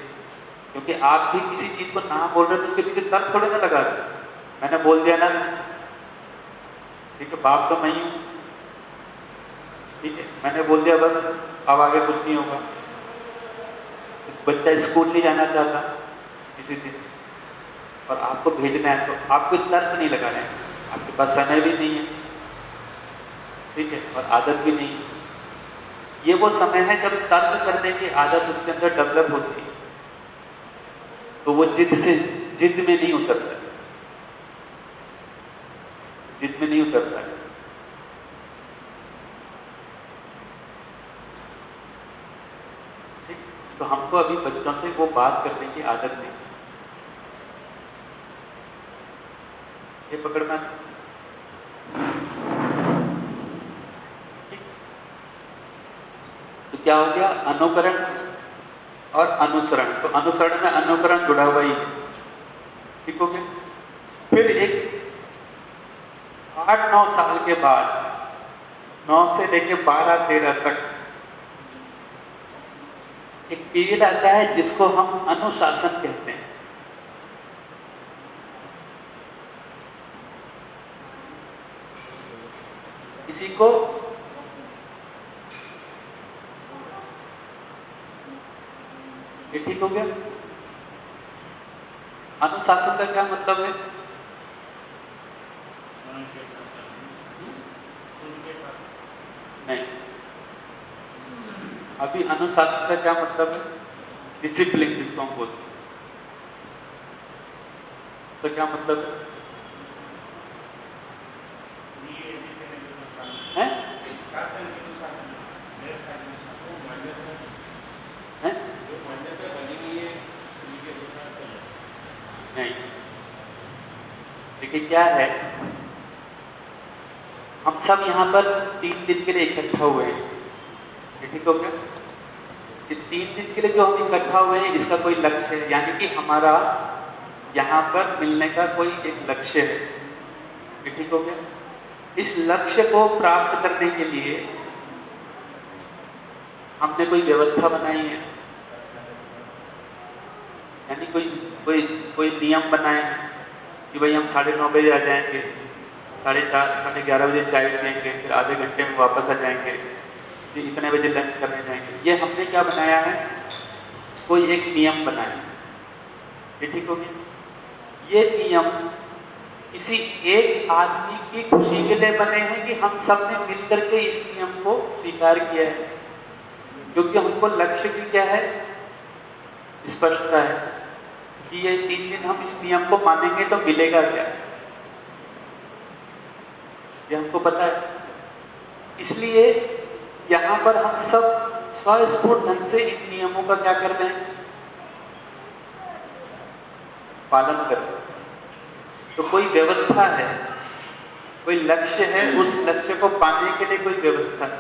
Speaker 1: क्योंकि आप भी किसी चीज को ना बोल रहे तो उसके पीछे तर्क थोड़े ना लगा रहे। मैंने बोल दिया ना, ठीक है, बाप तो मैं ही हूं, ठीक है, मैंने बोल दिया बस, अब आगे कुछ नहीं होगा। बच्चा स्कूल नहीं जाना चाहता किसी दिन और आपको भेजना है तो आप कोई तर्क नहीं लगा रहे हैं, आपके पास समय भी नहीं है, ठीक है, और आदत भी नहीं है। ये वो समय है जब तर्क करने की आदत उसके अंदर डेवलप होती है, तो वो जिद में नहीं उतरता, जिद में नहीं उतरता है। तो हमको अभी बच्चों से वो बात करने की आदत नहीं, ये पकड़ना। तो क्या हो गया, अनुकरण और अनुसरण। तो अनुसरण में अनुकरण जुड़ा हुआ ही है, ठीक हो गया। फिर एक 8-9 साल के बाद, 9 से लेके 12-13 तक एक पीरियड आता है जिसको हम अनुशासन कहते हैं। किसी को ये ठीक हो गया। अनुशासन का क्या मतलब है? नहीं, अभी अनुशासन का क्या मतलब है? डिसिप्लिन जिसको हम बोलते हैं, तो क्या मतलब है? हैं? हैं? नहीं, देखिए क्या है, हम सब यहाँ पर 3 दिन के लिए इकट्ठा हुए हैं, ठीक हो गया। ये 3 दिन के लिए जो हम इकट्ठा हुए हैं इसका कोई लक्ष्य है, यानी कि हमारा यहाँ पर मिलने का कोई एक लक्ष्य है, ठीक हो गया। इस लक्ष्य को प्राप्त करने के लिए हमने कोई व्यवस्था बनाई है, यानी कोई नियम बनाए हैं कि भाई हम 9:30 बजे आ जाएंगे, 4:30 11:30 बजे चाय पियेंगे, फिर आधे घंटे में वापस आ जाएंगे, फिर इतने बजे लंच करने जाएंगे। ये हमने क्या बनाया है, कोई एक नियम बनाया, ये ठीक हो गया। ये नियम किसी एक आदमी की खुशी के लिए बने हैं कि हम सब ने मिलकर के इस नियम को स्वीकार किया है, क्योंकि हमको लक्ष्य की क्या है, स्पष्टता है कि ये 3 दिन हम इस नियम को मानेंगे तो मिलेगा क्या, ये हमको पता है। इसलिए यहाँ पर हम सब स्वस्फूर्त ढंग से इन नियमों का क्या कर रहे हैं, पालन कर रहे हैं। तो कोई व्यवस्था है, कोई लक्ष्य है, उस लक्ष्य को पाने के लिए कोई व्यवस्था है,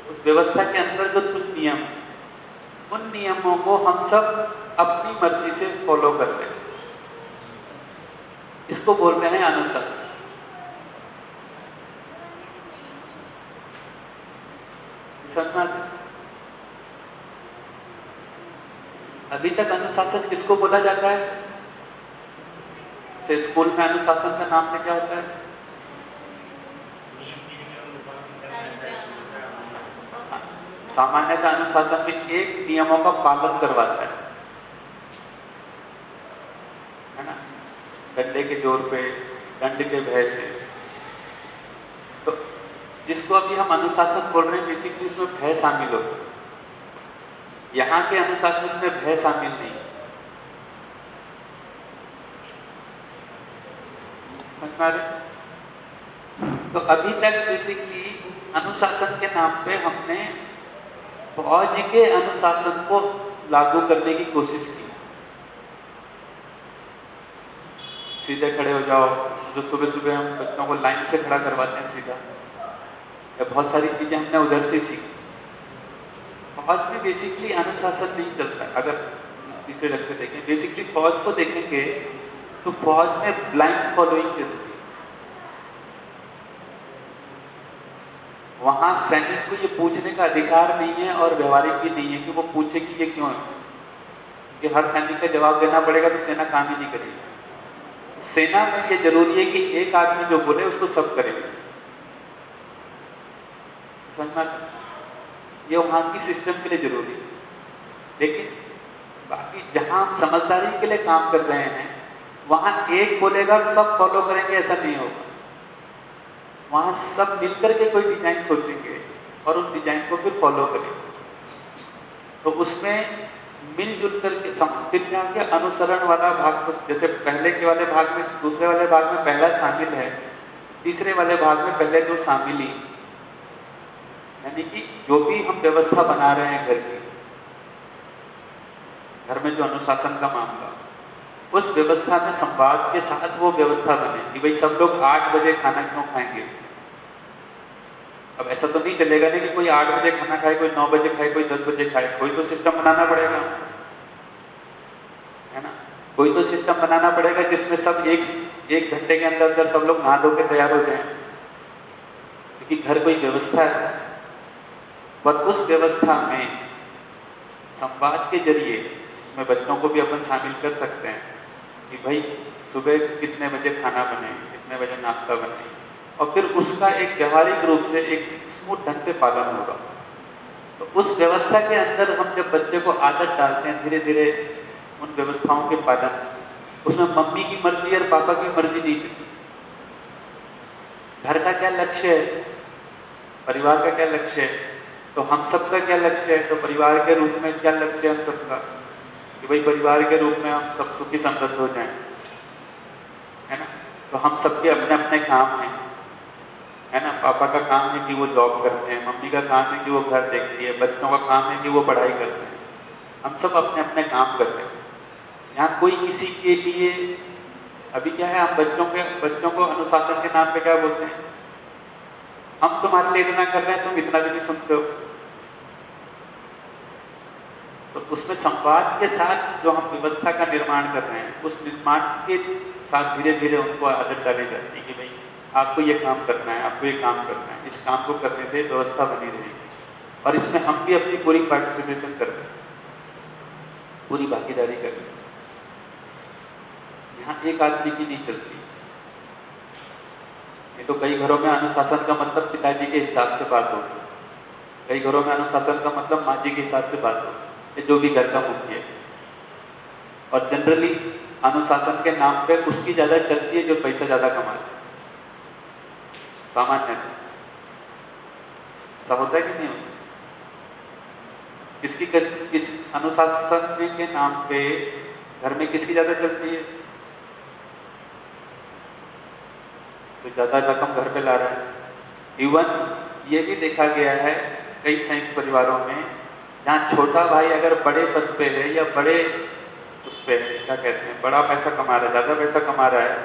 Speaker 1: उस व्यवस्था के अंतर्गत कुछ नियम, उन नियमों को हम सब अपनी मर्जी से फॉलो कर रहे हैं, इसको बोल रहे हैं अनुशासन। समझ, अभी तक अनुशासन किसको बोला जाता है? से स्कूल में अनुशासन का नाम क्या होता है? सामान्यतः अनुशासन में एक नियमों का पालन करवाता है ना, डंडे के जोर पे दंड के भय से। तो जिसको अभी हम अनुशासन बोल रहे हैं, बेसिकली इसमें भय शामिल होता है। यहाँ के अनुशासन में भय शामिल नहीं। समझ में आ रहा है? तो अभी तक बेसिकली अनुशासन के नाम पे हमने फौज के अनुशासन को लागू करने की कोशिश की। सीधे खड़े हो जाओ, जो सुबह सुबह हम बच्चों को लाइन से खड़ा करवाते हैं सीधा, या बहुत सारी चीजें हमने उधर से सीखी। फौज में बेसिकली अनुशासन नहीं चलता। अगर तीसरे ढंग से देखें, बेसिकली फौज को देखेंगे तो फौज में ब्लाइंड फॉलोइंग चलती है। वहां सैनिक को ये पूछने का अधिकार नहीं है और व्यवहारिक भी नहीं है कि वो पूछे कि ये क्यों है, कि हर सैनिक का जवाब देना पड़ेगा तो सेना काम ही नहीं करेगी। सेना में ये जरूरी है कि एक आदमी जो बोले उसको सब करेंगे। समझना, ये वहां की सिस्टम के लिए जरूरी है। लेकिन बाकी जहां हम समझदारी के लिए काम कर रहे हैं, वहां एक बोलेगा और सब फॉलो करेंगे, ऐसा नहीं होगा। वहां सब मिलकर के कोई डिजाइन सोचेंगे और उस डिजाइन को फिर फॉलो करेंगे। तो उसमें मिलजुल करके फिर क्या किया, अनुसरण वाला भाग को, जैसे पहले के वाले भाग में, दूसरे वाले भाग में पहला शामिल है, तीसरे वाले भाग में पहले दो शामिल ही। यानी कि जो भी हम व्यवस्था बना रहे हैं घर में जो अनुशासन का मामला, उस व्यवस्था में संवाद के साथ वो व्यवस्था बने कि भाई सब लोग 8 बजे खाना क्यों खाएंगे। अब ऐसा तो नहीं चलेगा ना कि कोई 8 बजे खाना खाए, कोई 9 बजे खाए, कोई 10 बजे खाए। कोई तो सिस्टम बनाना पड़ेगा, है ना। कोई तो सिस्टम बनाना पड़ेगा जिसमें सब एक घंटे के अंदर अंदर सब लोग नहा धो के तैयार हो जाएं, क्योंकि घर कोई व्यवस्था है। पर उस व्यवस्था में संवाद के जरिए इसमें बच्चों को भी अपन शामिल कर सकते हैं कि भाई सुबह कितने बजे खाना बने, कितने बजे नाश्ता बने, और फिर उसका एक व्यवहारिक रूप से एक स्मूथ ढंग से पालन होगा। तो उस व्यवस्था के अंदर हम जब बच्चे को आदत डालते हैं धीरे धीरे उन व्यवस्थाओं के पालन, उसमें मम्मी की मर्जी और पापा की मर्जी नहीं थी। घर का क्या लक्ष्य है, परिवार का क्या लक्ष्य है, तो हम सबका क्या लक्ष्य है। तो परिवार के रूप में क्या लक्ष्य है हम सबका, कि भाई परिवार के रूप में हम सब सुखी समृद्ध हो जाएं, है ना। तो हम सबके अपने अपने काम हैं, है ना। पापा का काम है कि वो जॉब करते हैं, मम्मी का काम है कि वो घर देखती है, बच्चों का काम है कि वो पढ़ाई करते हैं। हम सब अपने अपने काम करते हैं। यहाँ कोई किसी के लिए, अभी क्या है, हम बच्चों को अनुशासन के नाम पे क्या बोलते हैं, हम तुम्हारे लिए इतना कर रहे हैं, तुम इतना भी नहीं सुनते हो। तो उसमें संवाद के साथ जो हम व्यवस्था का निर्माण कर रहे हैं, उस निर्माण के साथ धीरे धीरे उनको आदत डाली जाती है कि भाई आपको ये काम करना है, आपको ये काम करना है। इस काम को करने से व्यवस्था बनी रहेगी, और इसमें हम भी अपनी पूरी पार्टिसिपेशन कर रहे हैं, पूरी भागीदारी कर रहे हैं। यहाँ एक आदमी की नहीं चलती। ये तो कई घरों में अनुशासन का मतलब पिताजी के हिसाब से बात होती है, कई घरों में अनुशासन का मतलब माँ जी के हिसाब से बात होती है, जो भी घर का मुखिया है। और जनरली अनुशासन के नाम पे उसकी ज्यादा चलती है जो पैसा ज्यादा कमाता है, सामान्य। ऐसा होता है कि नहीं होता? किस अनुशासन के नाम पे घर में किसकी ज्यादा चलती है, तो ज्यादा रकम घर पे ला रहा है। इवन ये भी देखा गया है कई संयुक्त परिवारों में, जहाँ छोटा भाई अगर बड़े पद पे है या बड़े उस पे क्या कहते हैं, बड़ा पैसा कमा रहा है, ज्यादा पैसा कमा रहा है,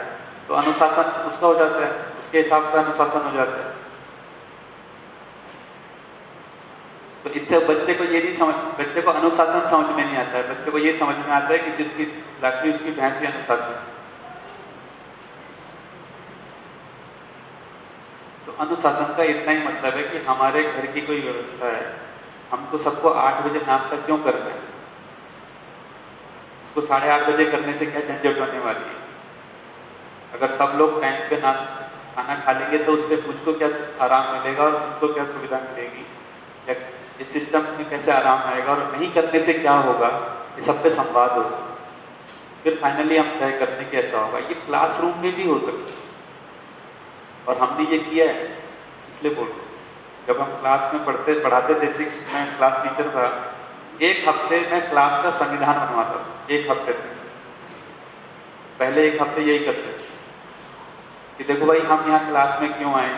Speaker 1: तो अनुशासन उसका हो जाता है, उसके हिसाब का अनुशासन हो जाता है। तो इससे बच्चे को ये नहीं समझ, बच्चे को अनुशासन समझ में नहीं आता है, बच्चे को ये समझ में आता है कि जिसकी लाठी उसकी भैंस ही अनुशासन। तो अनुशासन का इतना ही मतलब है कि हमारे घर की कोई व्यवस्था है, हमको सबको 8 बजे नाश्ता क्यों करना है, उसको 8:30 बजे करने से क्या झंझट होने वाली है। अगर सब लोग टाइम पे नाश्ता खाना खा लेंगे तो उससे मुझको क्या आराम मिलेगा और तुमको क्या सुविधा मिलेगी, या इस सिस्टम में कैसे आराम आएगा, और नहीं करने से क्या होगा, ये सब पे संवाद होगा। फिर फाइनली हम तय करते हैं कि ऐसा होगा। ये क्लासरूम में भी हो सकता है, और हमने ये किया है, इसलिए बोल रहा हूँ। जब हम क्लास में पढ़ाते थे, 6th में क्लास टीचर था, एक हफ्ते में क्लास का संविधान बनवाता था, एक हफ्ते में। पहले एक हफ्ते यही करते थे कि देखो भाई, हम यहाँ क्लास में क्यों आए,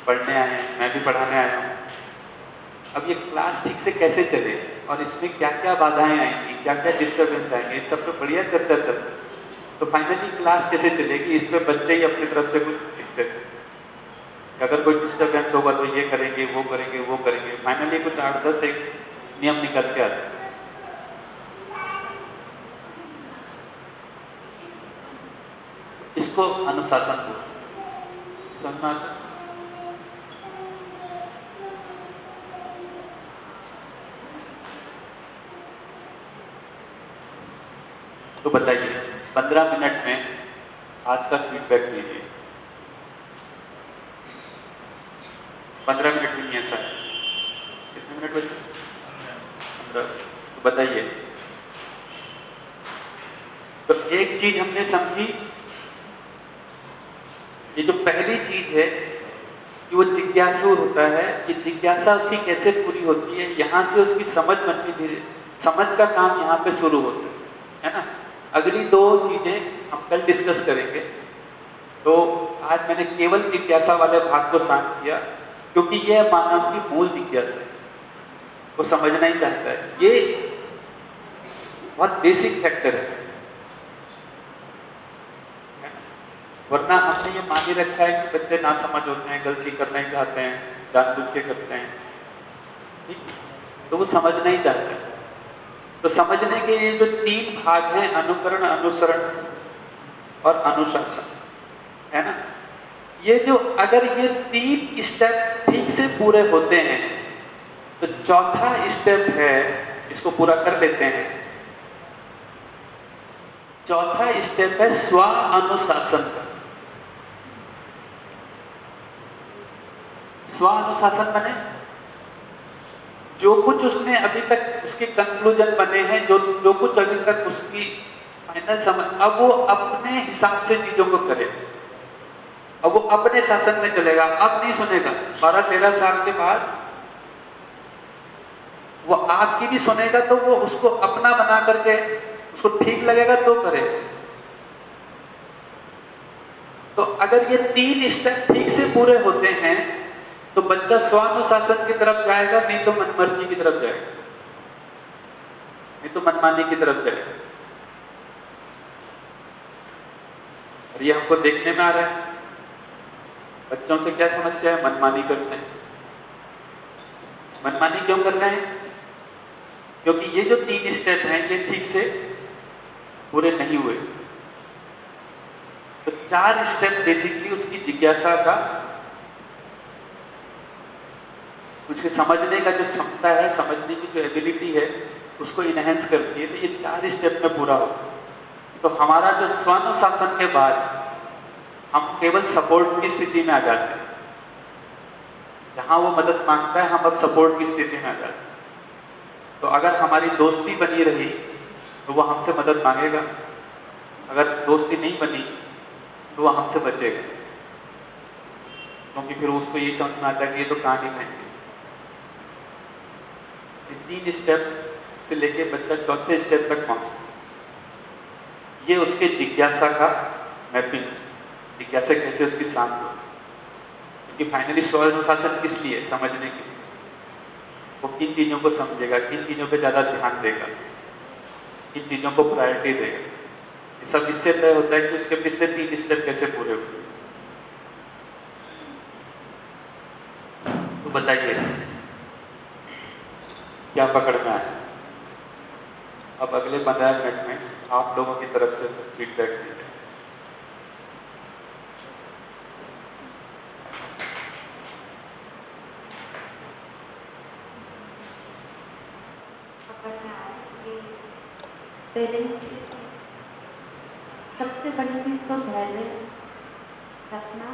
Speaker 1: पढ़ने आए हैं, मैं भी पढ़ाने आया हूँ। अब ये क्लास ठीक से कैसे चले और इसमें क्या क्या बाधाएं आएंगी, क्या क्या डिस्टर्बेंस आएंगे, इस सब पे बढ़िया चर्चा चलती। तो फाइनली क्लास कैसे चलेगी, इस पे बच्चे ही अपनी तरफ से कुछ लिखते थे। अगर कोई डिस्टर्बेंस होगा तो ये करेंगे, वो करेंगे, वो करेंगे। फाइनली कुछ 8-10 एक नियम निकल के आते। इसको अनुशासन बोलते, समझ में आता? तो बताइए, 15 मिनट में आज का फीडबैक दीजिए। 15 मिनट में ही ऐसा है, कितने मिनट बचे? 15। तो बताइए, तो एक चीज हमने समझी, ये जो पहली चीज है कि वो जिज्ञासु होता है, ये जिज्ञासा उसकी कैसे पूरी होती है, यहां से उसकी समझ बननी, धीरे समझ का काम यहाँ पे शुरू होता है ना। अगली 2 चीजें हम कल डिस्कस करेंगे। तो आज मैंने केवल जिज्ञासा वाले भाग को शांत किया, क्योंकि यह मानव की मूल जिज्ञासा है, वो समझना ही चाहता है। ये बहुत बेसिक फैक्टर है, वरना हमने ये मान ही रखा है कि बच्चे ना समझ होते हैं, गलती करना ही चाहते हैं, जानबूझ के करते हैं, ठीक? तो वो समझना ही चाहते हैं। तो समझने के ये जो 3 भाग हैं, अनुकरण, अनुसरण और अनुशासन, है ना। ये जो अगर ये 3 स्टेप ठीक से पूरे होते हैं तो चौथा स्टेप है, इसको पूरा कर लेते हैं। चौथा स्टेप है स्व अनुशासन का। स्व अनुशासन बने, जो कुछ उसने अभी तक उसके कंक्लूजन बने हैं, जो कुछ अभी तक उसकी फाइनल समझ, अब वो अपने हिसाब से चीजों को करे। अब वो अपने शासन में चलेगा, अब नहीं सुनेगा। 12-13 साल के बाद वो आपकी भी सुनेगा, तो वो उसको अपना बना करके, उसको ठीक लगेगा तो करे। तो अगर ये 3 स्टेप ठीक से पूरे होते हैं तो बच्चा स्वानुशासन की तरफ जाएगा, नहीं तो मनमर्जी की तरफ जाएगा, नहीं तो मनमानी की तरफ जाएगा। और ये हमको देखने में आ रहा है, बच्चों से क्या समस्या है, मनमानी करते हैं। मनमानी क्यों कर रहे हैं? क्योंकि ये जो 3 स्टेप हैं ये ठीक से पूरे नहीं हुए। तो 4 स्टेप बेसिकली उसकी जिज्ञासा का, उसके समझने का जो क्षमता है, समझने की जो एबिलिटी है, उसको इनहेंस करती है। तो ये 4 स्टेप में पूरा हो। तो हमारा जो स्वानुशासन के बाद हम केवल सपोर्ट की स्थिति में आ जाते हैं। जहां वो मदद मांगता है, हम अब सपोर्ट की स्थिति में आ जाते हैं। तो अगर हमारी दोस्ती बनी रही तो वो हमसे मदद मांगेगा, अगर दोस्ती नहीं बनी तो वो हमसे बचेगा, क्योंकि फिर उसको ये समझ में आता है कि ये तो कहानी कहेंगे। 3 स्टेप से लेके बच्चा चौथे स्टेप तक पहुंचता है। ये उसके जिज्ञासा का मैपिंग, जिज्ञासा कैसे उसकी शांत हो। क्योंकि फाइनली स्वानुशासन किस लिए? समझने के लिए। वो किन चीजों को समझेगा, किन चीजों पे ज्यादा ध्यान देगा, किन चीजों को प्रायोरिटी देगा, ये सब इससे तय होता है कि उसके पिछले 3 स्टेप कैसे पूरे हुए। तो बताइए क्या पकड़ में आया? अब अगले 15 मिनट में आप लोगों की तरफ से फीडबैक दीजिए।
Speaker 2: पेरेंट्स की सबसे बड़ी चीज़ तो धैर्य रखना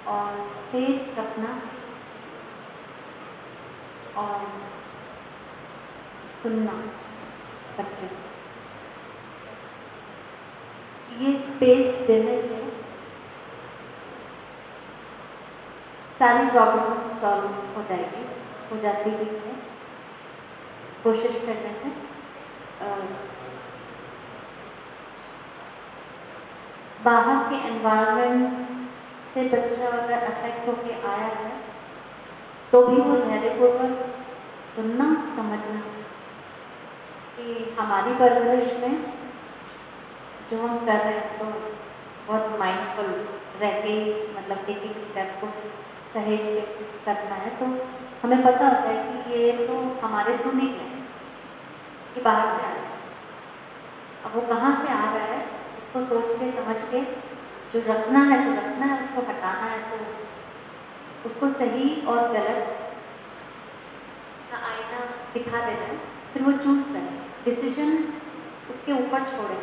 Speaker 2: और फेथ रखना और सुनना बच्चे को। ये स्पेस देने से सारी प्रॉब्लम सॉल्व हो जाएगी, हो जाती भी है कोशिश करने से। बाहर के एनवायरनमेंट से बच्चा अगर अफेक्ट होके आया है तो भी वो धैर्यपूर्वक सुनना, समझना कि हमारी परवरिश में जो हम कर रहे हैं तो बहुत माइंडफुल रह के मतलब एक एक स्टेप को सहेज के करना है। तो हमें पता होता है कि ये तो हमारे थ्रू नहीं है, ये बाहर से आ रहा है। अब वो कहाँ से आ रहा है उसको सोच के समझ के जो रखना है तो रखना है, उसको हटाना है तो उसको सही और गलत का आईना दिखा देना है, फिर वो चूज़ करें, डिसीजन उसके ऊपर छोड़ें,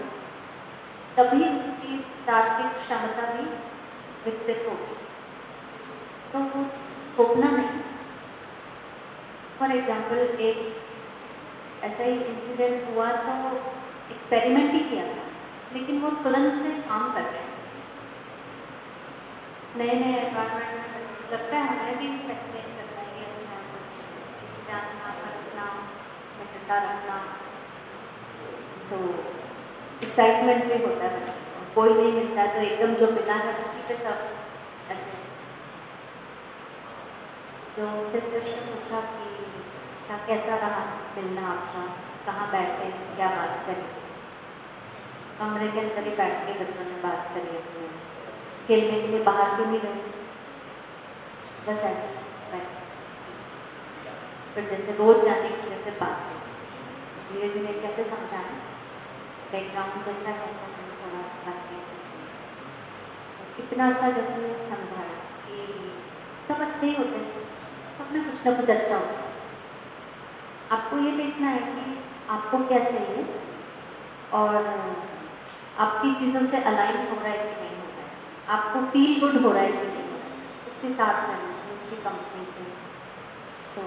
Speaker 2: तभी उसकी तार्किक क्षमता भी विकसित होगी। तो वो थोपना नहीं। फॉर एग्जाम्पल एक ऐसा ही इंसिडेंट हुआ तो एक्सपेरिमेंट ही किया था, लेकिन वो तुरंत से काम कर गए। नए नए एनवायरनमेंट में लगता है हमें भी फैसिनेट करता है, ये अच्छा है, वो अच्छा है, जाँचना परखना, मित्रता रखना, तो एक्साइटमेंट भी होता है बच्चे को। कोई नहीं मिलता तो एकदम जो मिला है उसी पे सब ऐसे। तो उससे प्रश्न पूछा कि अच्छा कैसा रहा मिलना आपका, कहाँ बैठे, क्या बात करी, कमरे के अंदर ही बैठ के बच्चों ने बात करी अपने, खेलने के लिए बाहर क्यों नहीं गए, बस ऐसे बैठे। फिर जैसे रोज जाने की जैसे बात करी, धीरे धीरे कैसे समझाना, बैकग्राउंड जैसा है तो थोड़ा बातचीत इतना सा जैसे समझाया कि सब अच्छे ही होते हैं, सब में कुछ ना कुछ अच्छा होता है। आपको ये देखना है कि आपको क्या चाहिए और आपकी चीज़ों से अलाइन हो रहा है कि नहीं हो रहा है, आपको फील गुड हो रहा है कि नहीं हो रहा है उसके साथ रहने से, उसकी कंपनी से। तो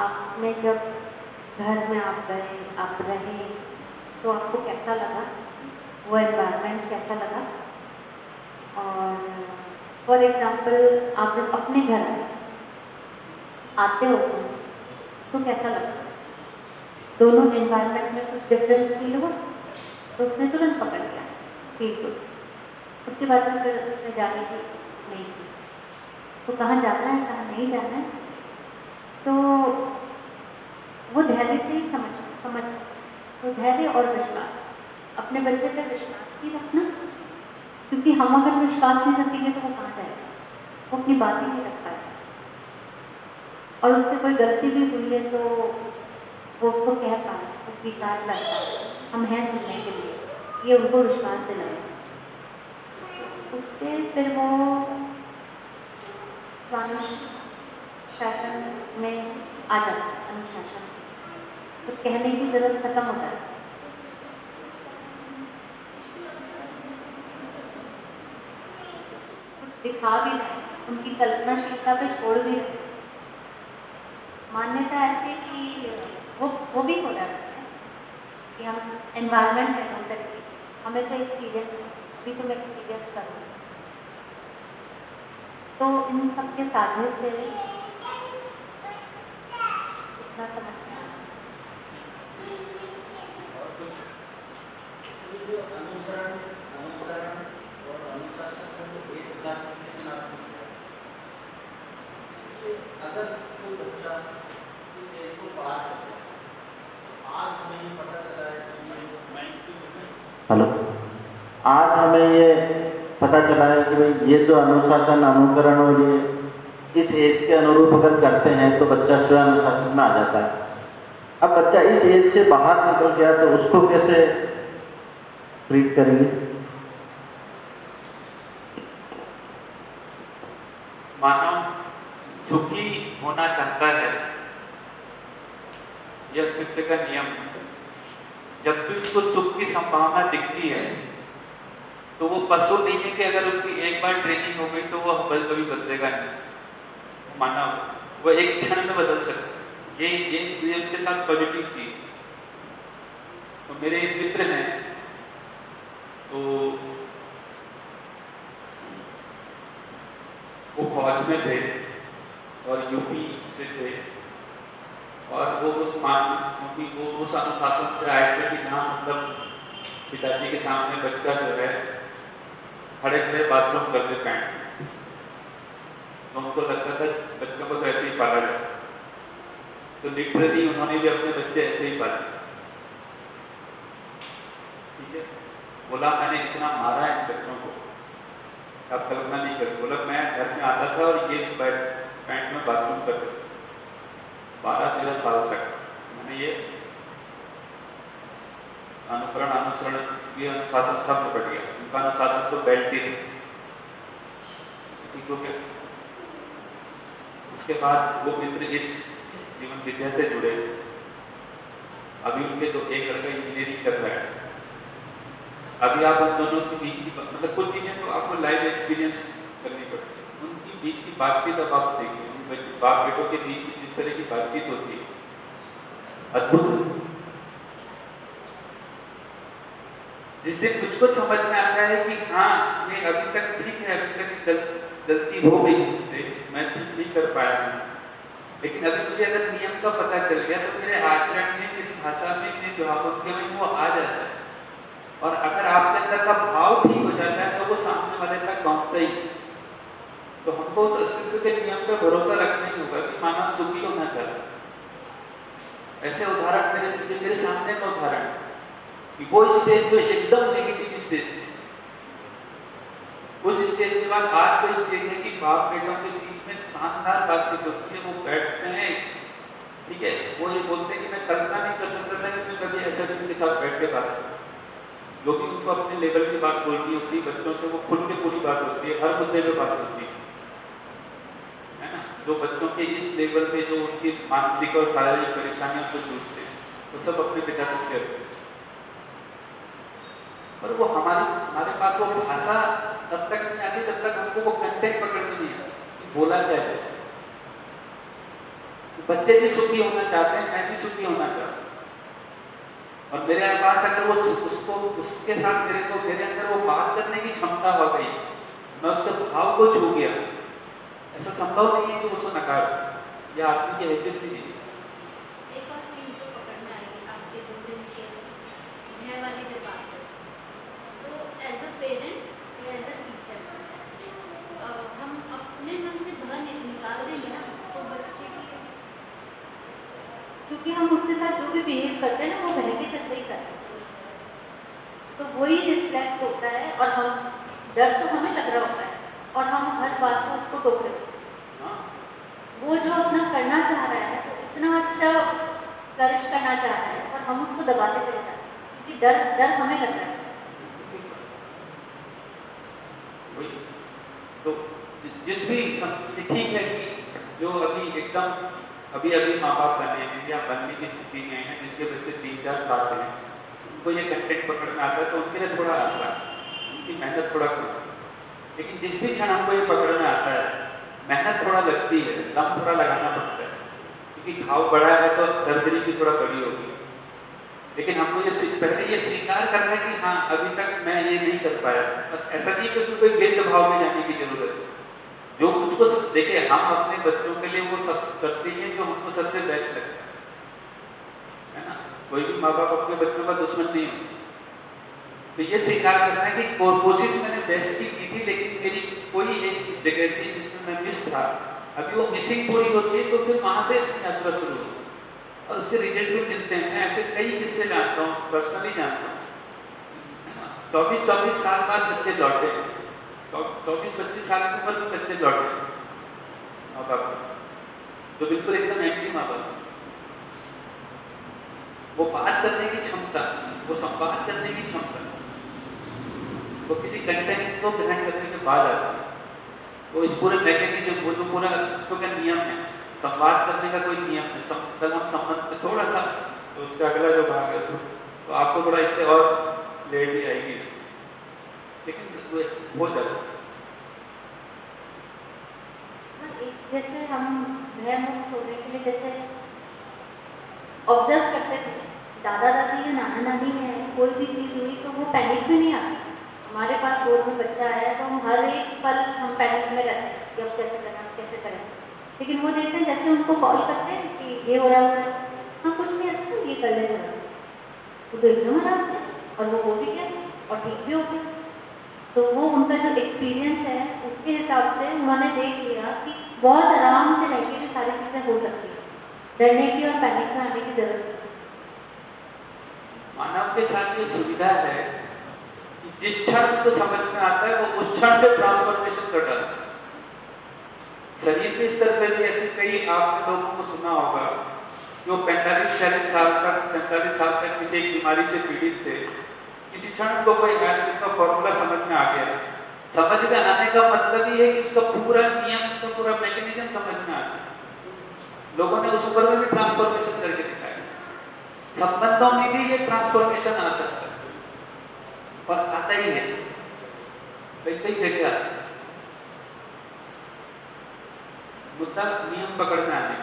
Speaker 2: आपने जब घर में आप गए, आप रहे, तो आपको कैसा लगा, वो एनवायरनमेंट कैसा लगा। और फॉर एग्ज़ाम्पल आप जब अपने घर आते हो तो कैसा लगता है, दोनों एनवायरनमेंट में कुछ डिफरेंस फील हुआ तो उसने तुरंत पकड़ लिया फील गुड। उसके बाद में फिर उसने जाने की नहीं की, तो कहाँ जाना है कहाँ नहीं जाना है, तो वो धैर्य से ही समझ सकते। तो धैर्य और विश्वास, अपने बच्चे पे विश्वास भी रखना, क्योंकि हम अगर विश्वास नहीं रखेंगे तो वो कहाँ जाएगा, वो अपनी बात ही नहीं रख पाएगा। और उससे कोई गलती भी हुई है तो वो उसको कह पाए, वो स्वीकार कर पाए, हम हैं सुनने के लिए, ये उनको विश्वास दिलाए। उससे फिर वो स्वानुशासन में आ जाता है, अनुशासन से तो कहने की ज़रूरत खत्म हो जाती है। कुछ दिखा भी रहे, उनकी कल्पनाशीलता पे छोड़ भी रहे। मान्यता ऐसे कि वो भी हो रहा है उसमें कि हम एनवायरनमेंट है अंदर की, हमें तो एक्सपीरियंस है, अभी तुम एक्सपीरियंस करो। तो इन सब के साझे से इतना समझ में आया।
Speaker 3: अनुसरण, अनुकरण और अनुशासन का जो एज क्लासिफिकेशन आपने किया, इसलिए अगर कोई बच्चा उस एज को पार करता है, आज हमें ये पता चला है कि हेलो, आज हमें ये पता चला है कि भाई ये जो अनुशासन, अनुकरण और ये इस एज के अनुरूप अगर करते हैं तो बच्चा स्वयं अनुशासन में आ जाता है। अब बच्चा इस एज से बाहर निकल गया तो उसको कैसे ट्रीट करेंगे?
Speaker 1: मानव सुखी होना चाहता है, यह सिद्ध का नियम है। जब भी उसको सुख की संभावना दिखती है तो वो पशु नहीं है कि अगर उसकी एक बार ट्रेनिंग हो गई तो वो कभी बदलेगा नहीं। मानव वो एक क्षण में बदल सकता है। ये उसके साथ पॉजिटिव थी। तो मेरे एक मित्र हैं, तो वो फौज में थे, और यूपी से थे, और वो क्योंकि वो उस अनुशासन से आए थे कि जहाँ मतलब पिताजी के सामने बच्चा जो है खड़े खड़े बाथरूम करते पैंट में, तो उनको लगता था बच्चों को तो ऐसे ही पाला जाए, तो लिटरली उन्होंने भी अपने बच्चे ऐसे ही पाले। ठीक है, बोला मैंने इतना मारा है इन बच्चों को आप कल्पना नहीं करते। बोला मैं घर में आता था और ये पैंट में बाथरूम करते थे 12-13 साल तक। मैंने ये अनुकरण अनुसरण ये अनुशासन सब निपट गया, उनका अनुशासन तो बेल्ट ही थे। ठीक हो गया। उसके बाद वो मित्र इस जीवन विद्या से जुड़े, अभी उनके तो एक लड़का इंजीनियरिंग कर रहा है। अभी आप उन दोनों के बीच की मतलब कुछ चीजें तो आपको लाइव एक्सपीरियंस करनी पड़ती है, उनकी बीच की बातचीत अब आप देखिए, उन बाप बेटों के बीच में जिस तरह की बातचीत होती है अद्भुत। जिस दिन मुझको समझ में आता है कि हाँ ये अभी तक ठीक है, अभी तक गलती हो गई मुझसे, मैं ठीक नहीं कर पाया हूँ, लेकिन अभी मुझे अगर नियम का पता चल गया तो मेरे आचरण में, मेरी भाषा में, मेरे व्यवहार में वो आ जाता है। और अगर आपके अंदर का भाव ठीक हो जाता है तो वो सामने वाले तक पहुंचता ही। तो हमको उस अस्तित्व के नियम पर भरोसा रखना ही होगा कि मानव सुखी होना चाहिए। ऐसे उदाहरण मेरे सामने का उदाहरण कि वो स्टेज जो एकदम नेगेटिव स्टेज थी, उस स्टेज के बाद आज कोई स्टेज है कि बाप बेटों के बीच में शानदार बातचीत होती है, वो बैठते हैं, ठीक है, वो ये बोलते हैं कि मैं कल्पना नहीं कर सकता था कि मैं कभी ऐसे उनके साथ बैठ के बात करूं, जो कि उनको अपने लेवल की बात बोलनी होती है, बच्चों से वो खुल के पूरी बात होती है, हर मुद्दे पे बात होती है ना। जो बच्चों के इस लेवल पे जो उनकी मानसिक और शारीरिक परेशानियों से जूझते हैं वो सब अपने पिता से शेयर करते हैं। पर वो हमारे पास वो भाषा तब तक नहीं आती जब तक हमको वो कंटेंट पकड़ में नहीं आता कि बोला क्या है। बच्चे भी सुखी होना चाहते हैं, मैं भी सुखी होना चाहता हूँ, और मेरे पास अगर वो उसको उसके साथ मेरे अंदर वो बात करने की क्षमता हो गई, मैं उसके भाव को छू गया, ऐसा संभव नहीं है कि उसको नकार, यह आदमी की हैसियत ही नहीं।
Speaker 2: एक और चीज जो पकड़ में आएगी आपके 2 दिन के मैं वाली जब बात है, तो एज अ पेरेंट या एज अ टीचर हम अपने मन से भय निकाल देंगे ना तो बच्चे की, क्योंकि हम उसके साथ जो भी बिहेव करते हैं ना वो भय के चलते ही करते हैं, तो वही रिफ्लेक्ट होता है, और हम डर तो हमें लग रहा होता है और हम हर बात में उसको टोक रहे हैं। वो जो अपना करना चाह रहा है तो इतना अच्छा फ्लरिश करना चाह रहा है और हम उसको दबाते चले जाते हैं क्योंकि डर हमें लग रहा है।
Speaker 1: तो जिस भी ठीक है कि जो अभी माँ बाप बने हैं या बनने की स्थिति में हैं, जिनके बच्चे 3-4 साल के हैं, उनको ये कंटेंट पकड़ में आता है तो उनके लिए थोड़ा आसान, उनकी मेहनत थोड़ा कम। लेकिन जिस भी क्षण हमको ये पकड़ में आता है, मेहनत थोड़ा लगती है, दम थोड़ा लगाना पड़ता है, क्योंकि घाव बड़ा है तो सर्जरी भी थोड़ा बड़ी होगी। लेकिन हमको पहले ये स्वीकार करना है कि हाँ अभी तक मैं ये नहीं कर पाया। ऐसा नहीं कि उसमें कोई गिल्ट भाव में जाने की जरूरत है। जो मुझको देखिए, हम अपने बच्चों के लिए वो सब करते हैं जो हमको सबसे बेस्ट लगता है ना। कोई भी माँ बाप अपने बच्चों का दुश्मन नहीं होता। तो ये स्वीकार करना है कि कोशिश मैंने बेस्ट की थी, लेकिन मेरी कोई एक जगह थी जिसमें मैं मिस था। अभी वो मिसिंग पूरी होती है तो फिर वहाँ से यात्रा शुरू होती है और उसके रिजल्ट भी मिलते हैं। मैं ऐसे कई किस्से जानता हूँ, पर्सनली जानता हूँ, है ना। 24-24 साल बाद बच्चे लौटे, 24-25 साल की उम्र में बच्चे लौटे माँ बाप, तो बिल्कुल एकदम एम्प्टी माँ बाप। वो बात करने की क्षमता, वो संवाद करने की क्षमता, वो किसी कंटेंट को ग्रहण करने के बाद आती है। वो इस पूरे मैकेनिज्म, वो जो पूरा अस्तित्व का नियम है, संवाद करने का कोई नियम है, तब हम संबंध में थोड़ा सा, तो उसका अगला जो भाग है उसको तो आपको थोड़ा इससे और क्लैरिटी आएगी इसमें, लेकिन हो जाता है।
Speaker 2: जैसे हम भय मुक्त होने के लिए जैसे ऑब्जर्व करते थे, दादा दादी या नाना नानी है, कोई भी चीज़ हुई तो वो पैनिक में नहीं आती। हमारे पास गोद में बच्चा आया तो हम हर एक पल हम पैनिक में रहते हैं कि अब कैसे करें, कैसे करें। लेकिन वो देखते हैं जैसे उनको कॉल करते हैं कि ये हो रहा है, हाँ कुछ नहीं ऐसा तो ये कर ले थोड़ा सा, वो तो एकदम आराम से, और वो हो भी गया और ठीक भी हो गया। तो वो उनका जो एक्सपीरियंस है उसके हिसाब से उन्होंने देख लिया कि बहुत आराम से रह के भी सारी चीज़ें हो सकती हैं, डरने की और पैनिक में आने की जरूरत नहीं।
Speaker 1: मानव के साथ ये सुविधा है कि जिस क्षण उसको समझ में आता है वो उस क्षण से ट्रांसफॉर्मेशन कर डालता है। शरीर के स्तर पर भी ऐसे कई आपने लोगों को सुना होगा जो 45-40 साल तक 47 साल तक किसी एक बीमारी से पीड़ित थे, किसी क्षण उनको कोई आयुर्वेद का फॉर्मूला समझ में आ गया। समझ में आने का मतलब ये है कि उसका पूरा नियम, उसका पूरा मैकेनिज्म समझ में आ गया। लोगों ने उस ऊपर में भी ट्रांसफॉर्मेशन करके दिखाया। संबंधों में भी ये ट्रांसफॉर्मेशन आ सकता है और आता ही है कई कई जगह। मुद्दा नियम पकड़ में आने